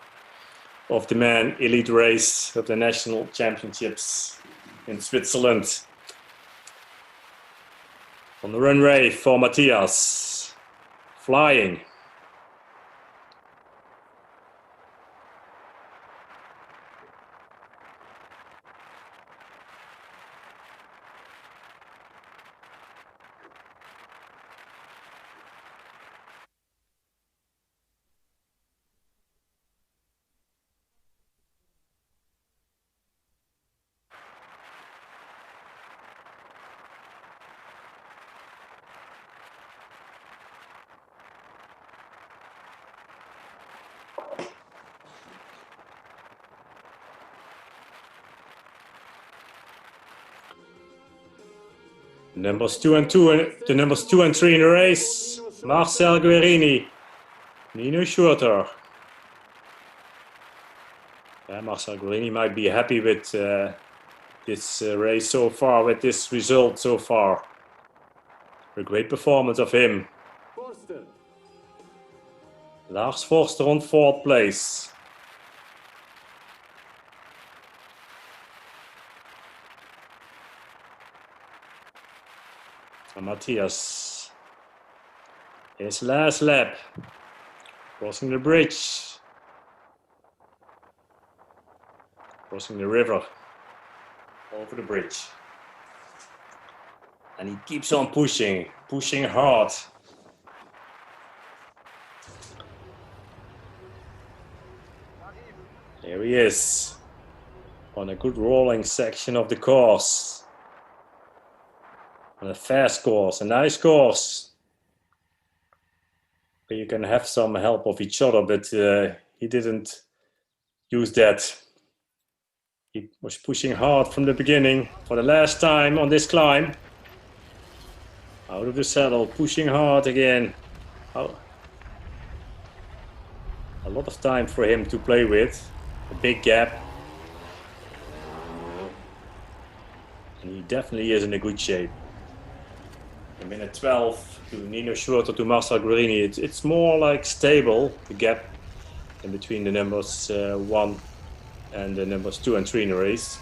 of the men elite race of the national championships in Switzerland. On the runway for Matthias, flying. The numbers 2 and 3 in the race. Marcel Guerini, Nino Schurter. Yeah, Marcel Guerini might be happy with this race so far, with this result so far. A great performance of him. Forster. Lars Forster on 4th place. And Matthias, his last lap, crossing the bridge, crossing the river, over the bridge. And he keeps on pushing hard. There he is, on a good rolling section of the course. On a fast course, a nice course. But you can have some help of each other, but he didn't use that. He was pushing hard from the beginning for the last time on this climb. Out of the saddle, pushing hard again. Oh. A lot of time for him to play with. A big gap. And he definitely is in a good shape. A minute 12 to Nino Schurter to Marcel Guerini. It's more like stable, the gap in between the numbers 1 and the numbers 2 and 3 in the race.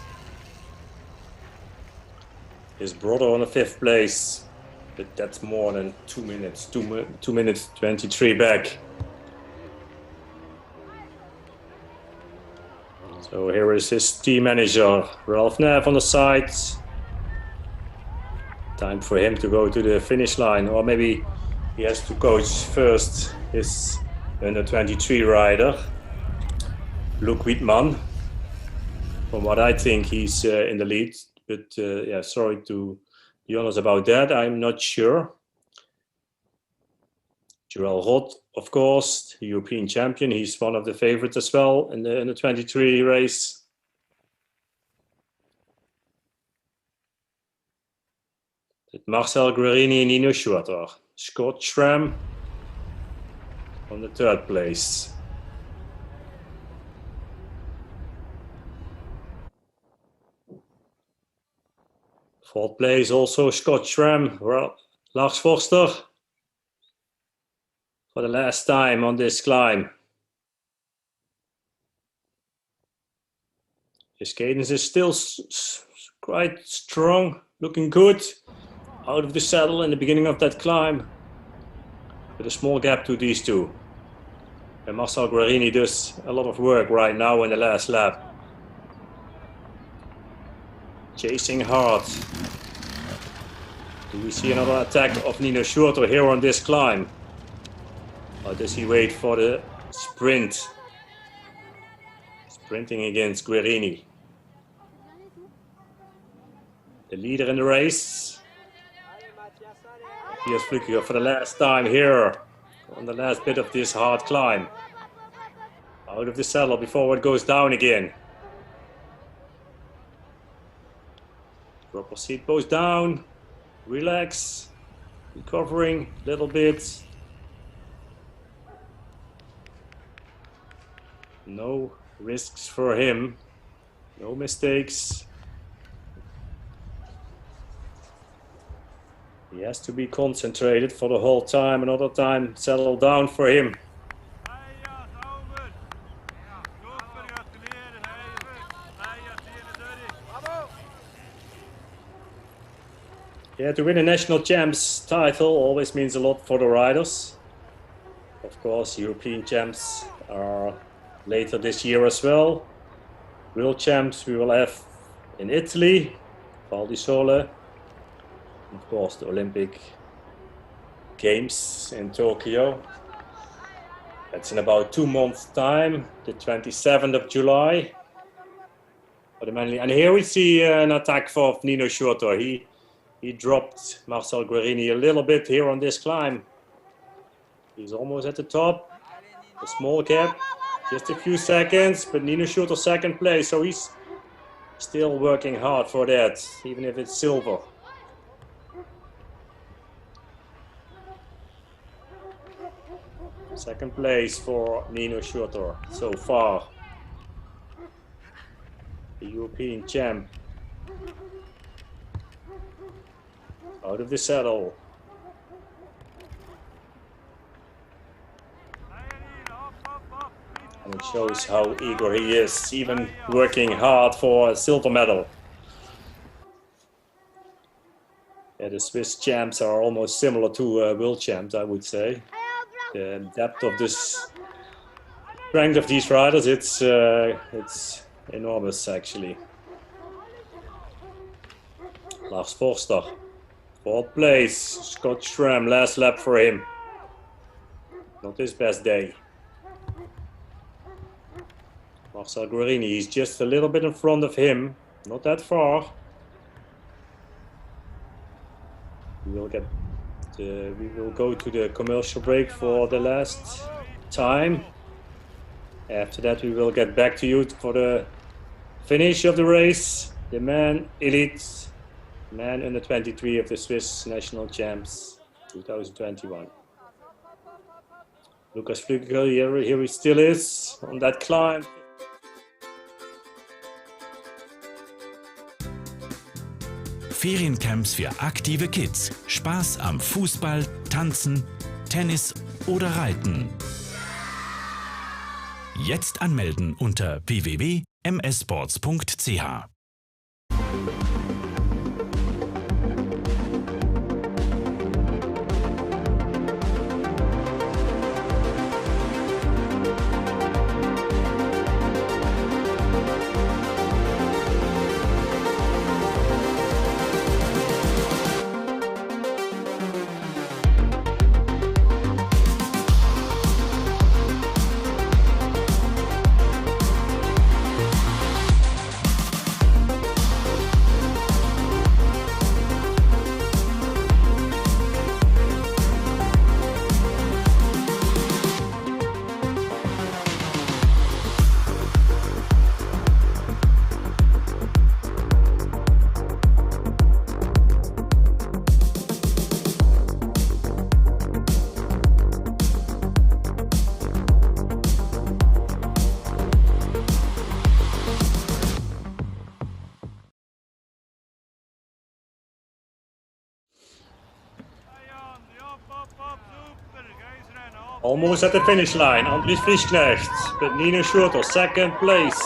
His brother on the 5th place, but that's more than 2 minutes, 2 minutes 23 back. So here is his team manager, Ralph Neff on the side. Time for him to go to the finish line, or maybe he has to coach first his under 23 rider, Luc Wittmann. From what I think, he's in the lead, but yeah, sorry to be honest about that, I'm not sure. Jurel Roth, of course, the European champion, he's one of the favorites as well in the 23 race. Marcel Guerini and Nino Schurter. Scott Schramm on the 3rd place. Fourth place also Scott Schramm. Lars Forster for the last time on this climb. His cadence is still quite strong, looking good. Out of the saddle in the beginning of that climb, with a small gap to these two. And Marcel Guarini does a lot of work right now in the last lap. Chasing hard. Do we see another attack of Nino Schurter here on this climb? Or does he wait for the sprint? Sprinting against Guarini. The leader in the race. Here's Flückiger for the last time here on the last bit of this hard climb. Out of the saddle before it goes down again. Proper seat goes down. Relax. Recovering a little bit. No risks for him. No mistakes. He has to be concentrated for the whole time. Another time, settle down for him. Yeah, to win a national champs title always means a lot for the riders. Of course, European champs are later this year as well. World champs we will have in Italy, Val di Sole. Of course, the Olympic Games in Tokyo. That's in about 2 months' time, the 27th of July. And here we see an attack for Nino Schurter. He dropped Marcel Guarini a little bit here on this climb. He's almost at the top. A small gap, just a few seconds, but Nino Schurter second place, so he's still working hard for that, even if it's silver. Second place for Nino Schurter so far. The European champ. Out of the saddle. And it shows how eager he is, even working hard for a silver medal. Yeah, the Swiss champs are almost similar to world champs, I would say. The depth of this strength of these riders, it's enormous actually. Lars Forster, fourth place. Scott Schramm, last lap for him. Not his best day. Marcel Guarini, he's just a little bit in front of him, not that far. We will go to the commercial break for the last time. After that, we will get back to you for the finish of the race. The man elite, man under 23 of the Swiss national champs 2021. Lukas Flückiger, here he still is on that climb. Feriencamps für aktive Kids. Spaß am Fußball, Tanzen, Tennis oder Reiten. Jetzt anmelden unter www.mssports.ch. Almost at the finish line, Andries Friesknecht, but Nino Schurter, second place.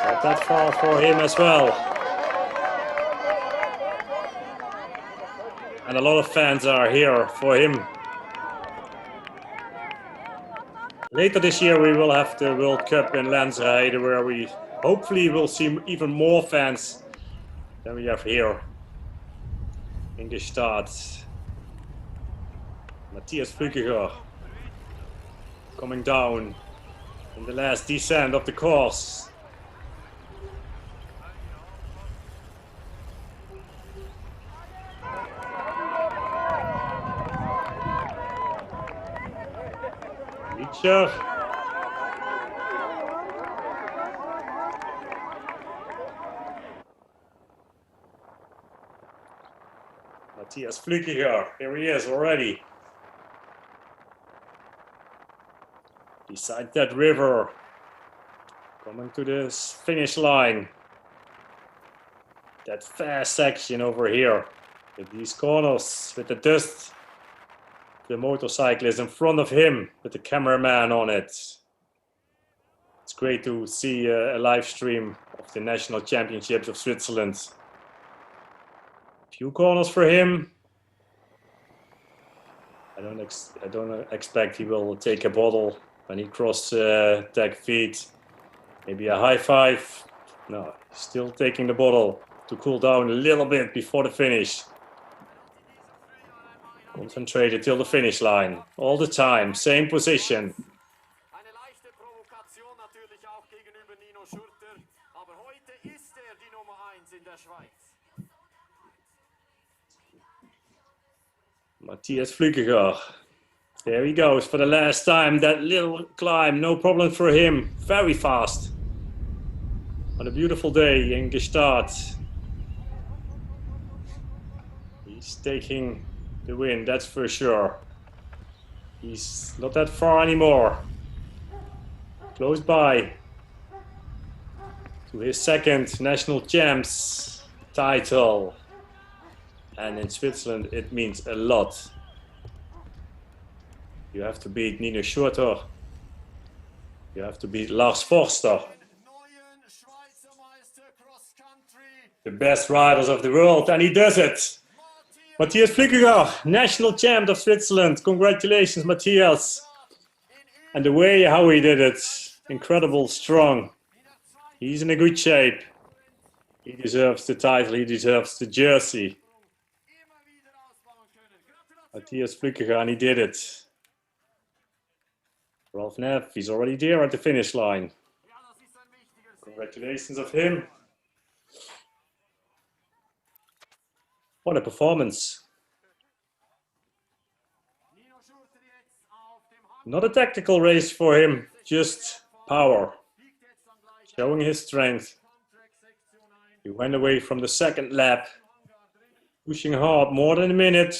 Not that far for him as well. And a lot of fans are here for him. Later this year, we will have the World Cup in Lensrijden, where we hopefully will see even more fans than we have here in Gstaad. Matthias Flückiger coming down in the last descent of the course. Reacher. Matthias Flückiger, here he is already. Beside that river, coming to this finish line. That fast section over here, with these corners, with the dust. The motorcyclist in front of him, with the cameraman on it. It's great to see a live stream of the National Championships of Switzerland. Few corners for him. I don't expect he will take a bottle when he crosses tag feet. Maybe a high five. No, still taking the bottle to cool down a little bit before the finish. Concentrated till the finish line. All the time, same position. Eine leichte Provokation natürlich auch gegenüber Nino Schurter, aber heute ist die Nummer 1 in der Schweiz. Matthias Flückiger. There he goes for the last time. That little climb, no problem for him. Very fast. On a beautiful day in Gstaad. He's taking the win, that's for sure. He's not that far anymore. Close by to his second national champs title. And in Switzerland, it means a lot. You have to beat Nino Schurter. You have to beat Lars Forster. The best riders of the world, and he does it. Matthias Flückiger, national champ of Switzerland. Congratulations, Matthias. And the way how he did it, incredible, strong. He's in a good shape. He deserves the title, he deserves the jersey. Matthias Flückiger, and he did it. Ralph Neff, he's already there at the finish line. Congratulations of him. What a performance. Not a tactical race for him, just power. Showing his strength. He went away from the second lap. Pushing hard, more than a minute.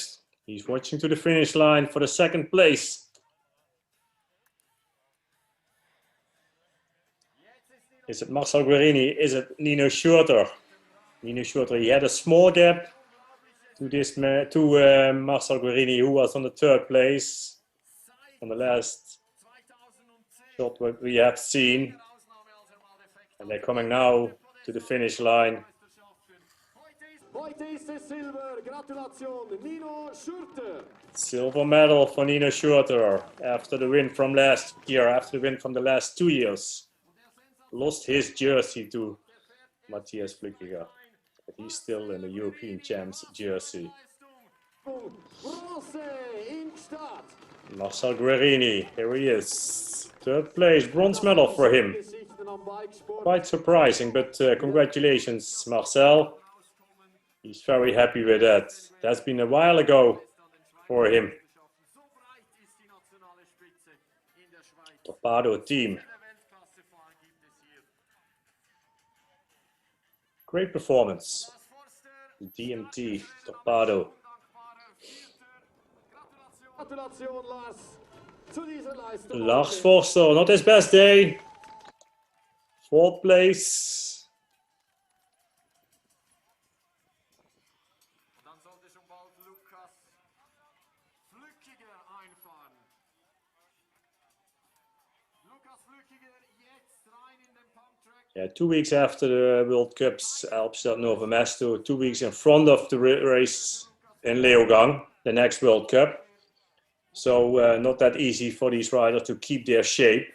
He's watching to the finish line for the second place. Is it Marcel Guerini? Is it Nino Schurter? Nino Schurter, he had a small gap to Marcel Guerini, who was on the third place on the last shot what we have seen. And they're coming now to the finish line. Heute ist es Silber. Gratulation, Nino Schurter. Silver medal for Nino Schurter after the win from last year, after the win from the last 2 years. Lost his jersey to Matthias Flückiger. But he's still in the European champs jersey. Bronze in Gstaad. Marcel Guerini, here he is. Third place, bronze medal for him. Quite surprising, but congratulations, Marcel. He's very happy with that. That's been a while ago for him. Torpedo team. Great performance. DMT, Torpedo. Lars Forster, not his best day. Fourth place. Yeah, 2 weeks after the World Cups, Alpstad Nova Mesto, 2 weeks in front of the race in Leogang, the next World Cup. So not that easy for these riders to keep their shape.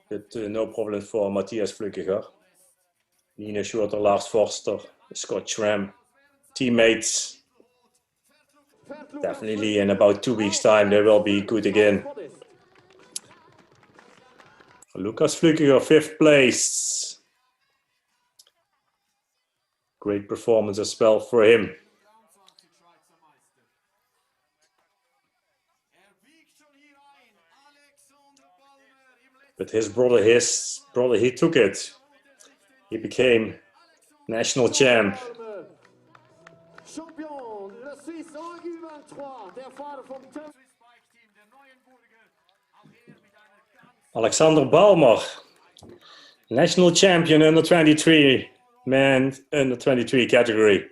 But no problem for Matthias Flückiger. Nina Schurter, Lars Forster, Scott Schramm, teammates. Definitely in about 2 weeks' time they will be good again. Lukas Flückiger, 5th place. Great performance as well for him. But his brother, he took it. He became national champ. Alexander Balmer, national champion under 23, man under 23 category.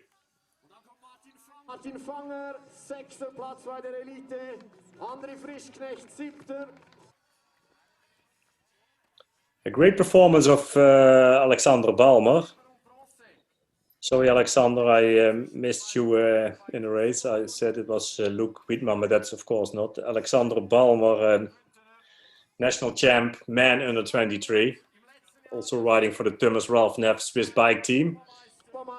Martin Fanger, 6. Platz bei der Elite. André Frischknecht, 7. A great performance of Alexander Balmer. Sorry, Alexander, I missed you in the race. I said it was Luke Wiedmann, but that's of course not. Alexander Balmer, national champ, man under 23. Also riding for the Thomas Ralph Neff Swiss bike team.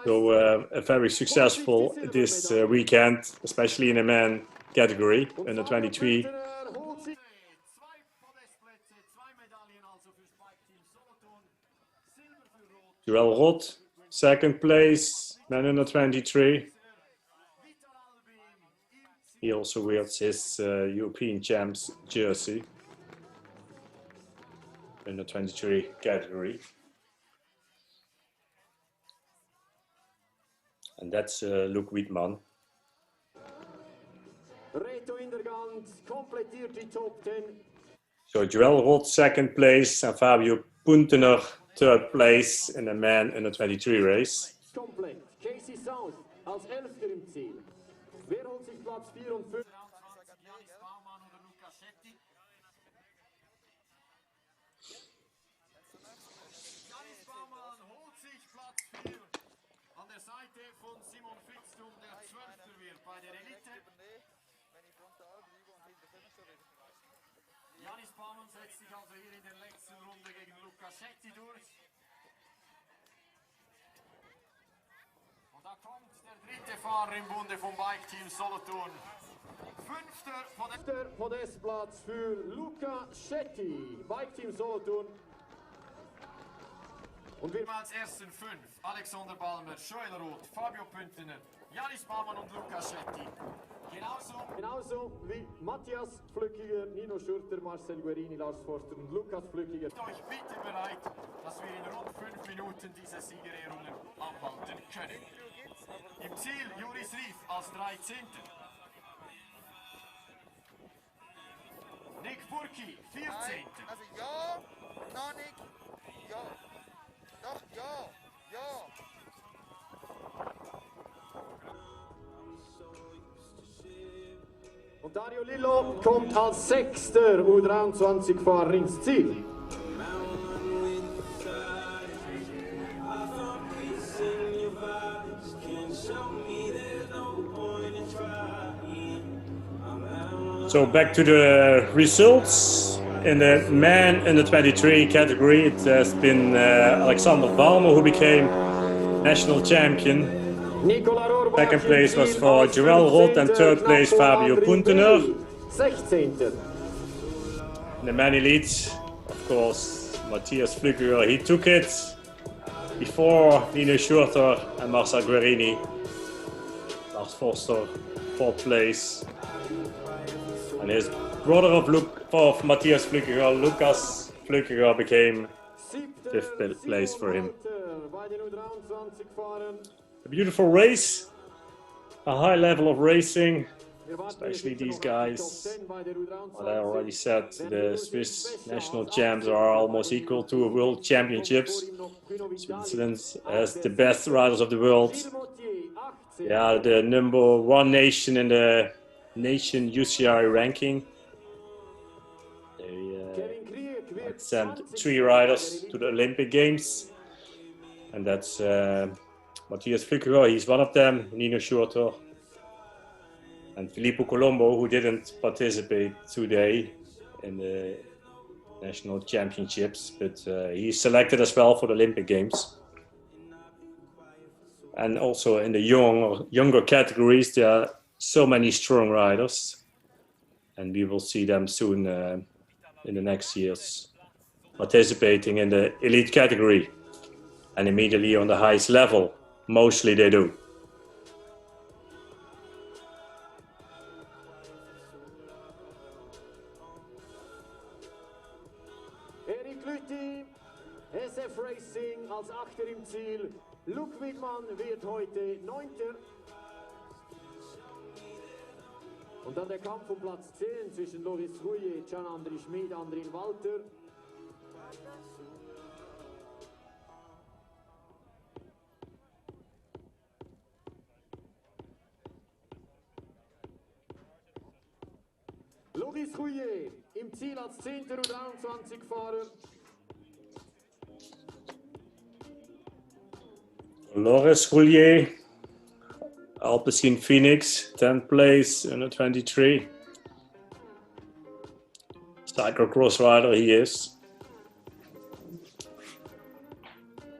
So a very successful this weekend, especially in the man category, under 23. Joël Rot, 2nd place, man under 23. He also wears his European champs jersey. Under 23 category. And that's Luke Wiedmann. So Joël Rot, 2nd place, and Fabio Puntener, 3rd place in the man under 23 race. Casey South als 11. im Ziel. Wer holt sich Platz 4 und 5? Janis Baumann setzt sich also hier in der letzten Runde gegen Lukaschetti durch. Und da kommt der 3. Fahrer im Bunde vom Bike Team Solothurn. 5. Podestplatz für Lukaschetti, Bike Team Solothurn. Und wir als ersten 5: Alexander Balmer, Joël Rot, Fabio Puntener, Janis Baumann und Lukaschetti. Genauso wie Matthias Flückiger, Nino Schurter, Marcel Guerini, Lars Forster und Lukas Flückiger. Euch bitte bereit, dass wir in rund 5 Minuten diese Siegerehrungen abhalten können. Im Ziel Juris Rief als 13. Nick Burki, 14. Also ja, noch nicht, ja, doch, ja, ja. Und Dario Lillo kommt als 6. U23-Fahrer ins Ziel. So back to the results. In the man under 23 category, it has been Alexander Balmer who became national champion. 2nd place was for Joël Rot and 3rd place Fabio Puntener. 16. In the man elite, of course, Matthias Flückiger, he took it before Nino Schurter and Marcel Guerini. Lars Forster, 4th place. And his brother of Matthias Flückiger, Lukas Flückiger, became 5th place for him. A beautiful race, a high level of racing, especially these guys. What I already said, the Swiss national champs are almost equal to world championships. Switzerland has the best riders of the world. They are the number 1 nation in the nation UCI ranking. They sent 3 riders to the Olympic Games, and that's Matthias Flückiger, he's one of them, Nino Schurter, And Filippo Colombo, who didn't participate today in the national championships, but he's selected as well for the Olympic Games. And also in the younger categories, there are so many strong riders, and we will see them soon in the next years participating in the elite category and immediately on the highest level. Mostly they do. Erik Lüthi, SF Racing als Achter im Ziel. Luc Wigmann wird heute 9. Und dann der Kampf um Platz 10 zwischen Loris Rouillet, Gian-André Schmid, Andrin Walter. Loris Rouillet im Ziel als 10. U23-Fahrer. Loris Rouillet, Alpecin Phoenix, 10th place, under 23. Cyclocross rider he is.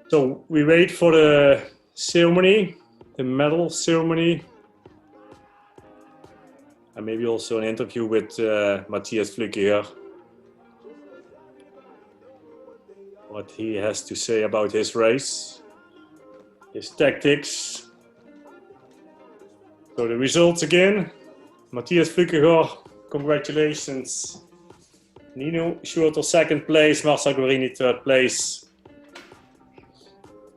So we wait for the ceremony, the medal ceremony. And maybe also an interview with Matthias Flückiger. What he has to say about his race, his tactics. So the results again. Matthias Flückiger, congratulations. Nino Schurter 2nd place, Marcel Guarini 3rd place.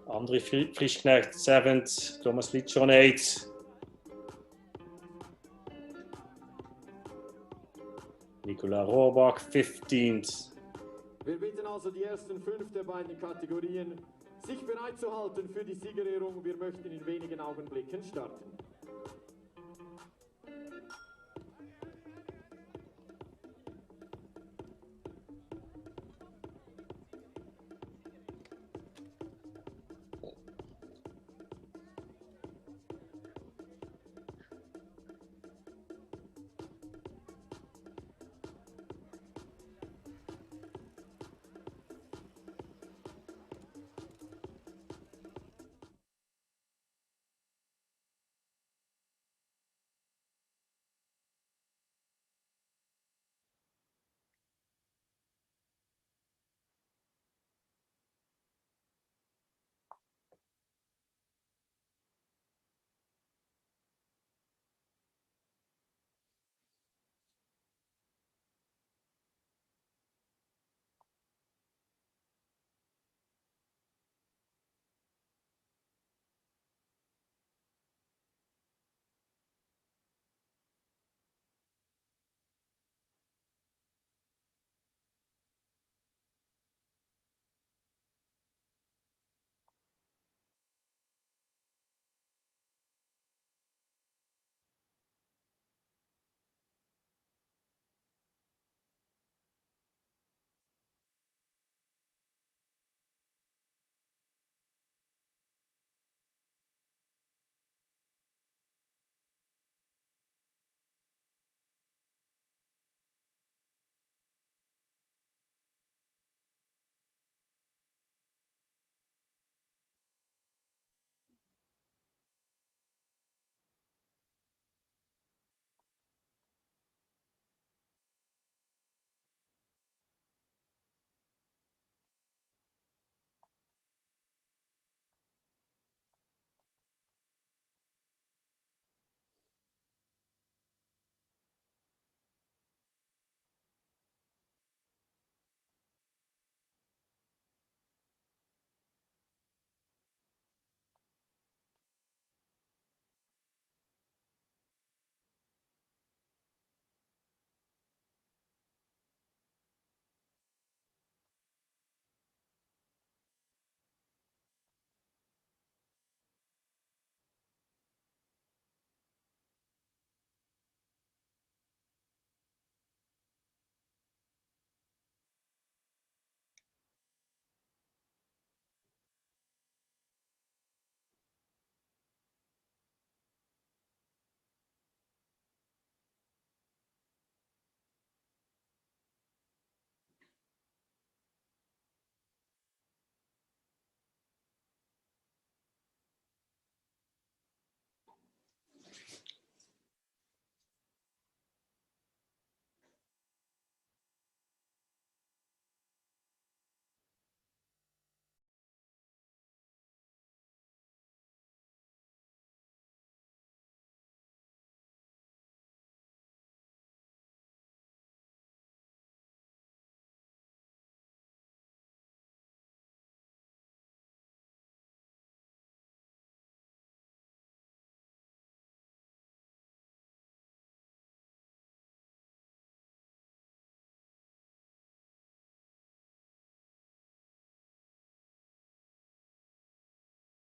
André Frischknecht 7th, Thomas Lichon 8th. Nicolas Rohrbach 15th. Wir bitten also die ersten 5 der beiden Kategorien, sich bereit zu halten für die Siegerehrung. Wir möchten in wenigen Augenblicken starten.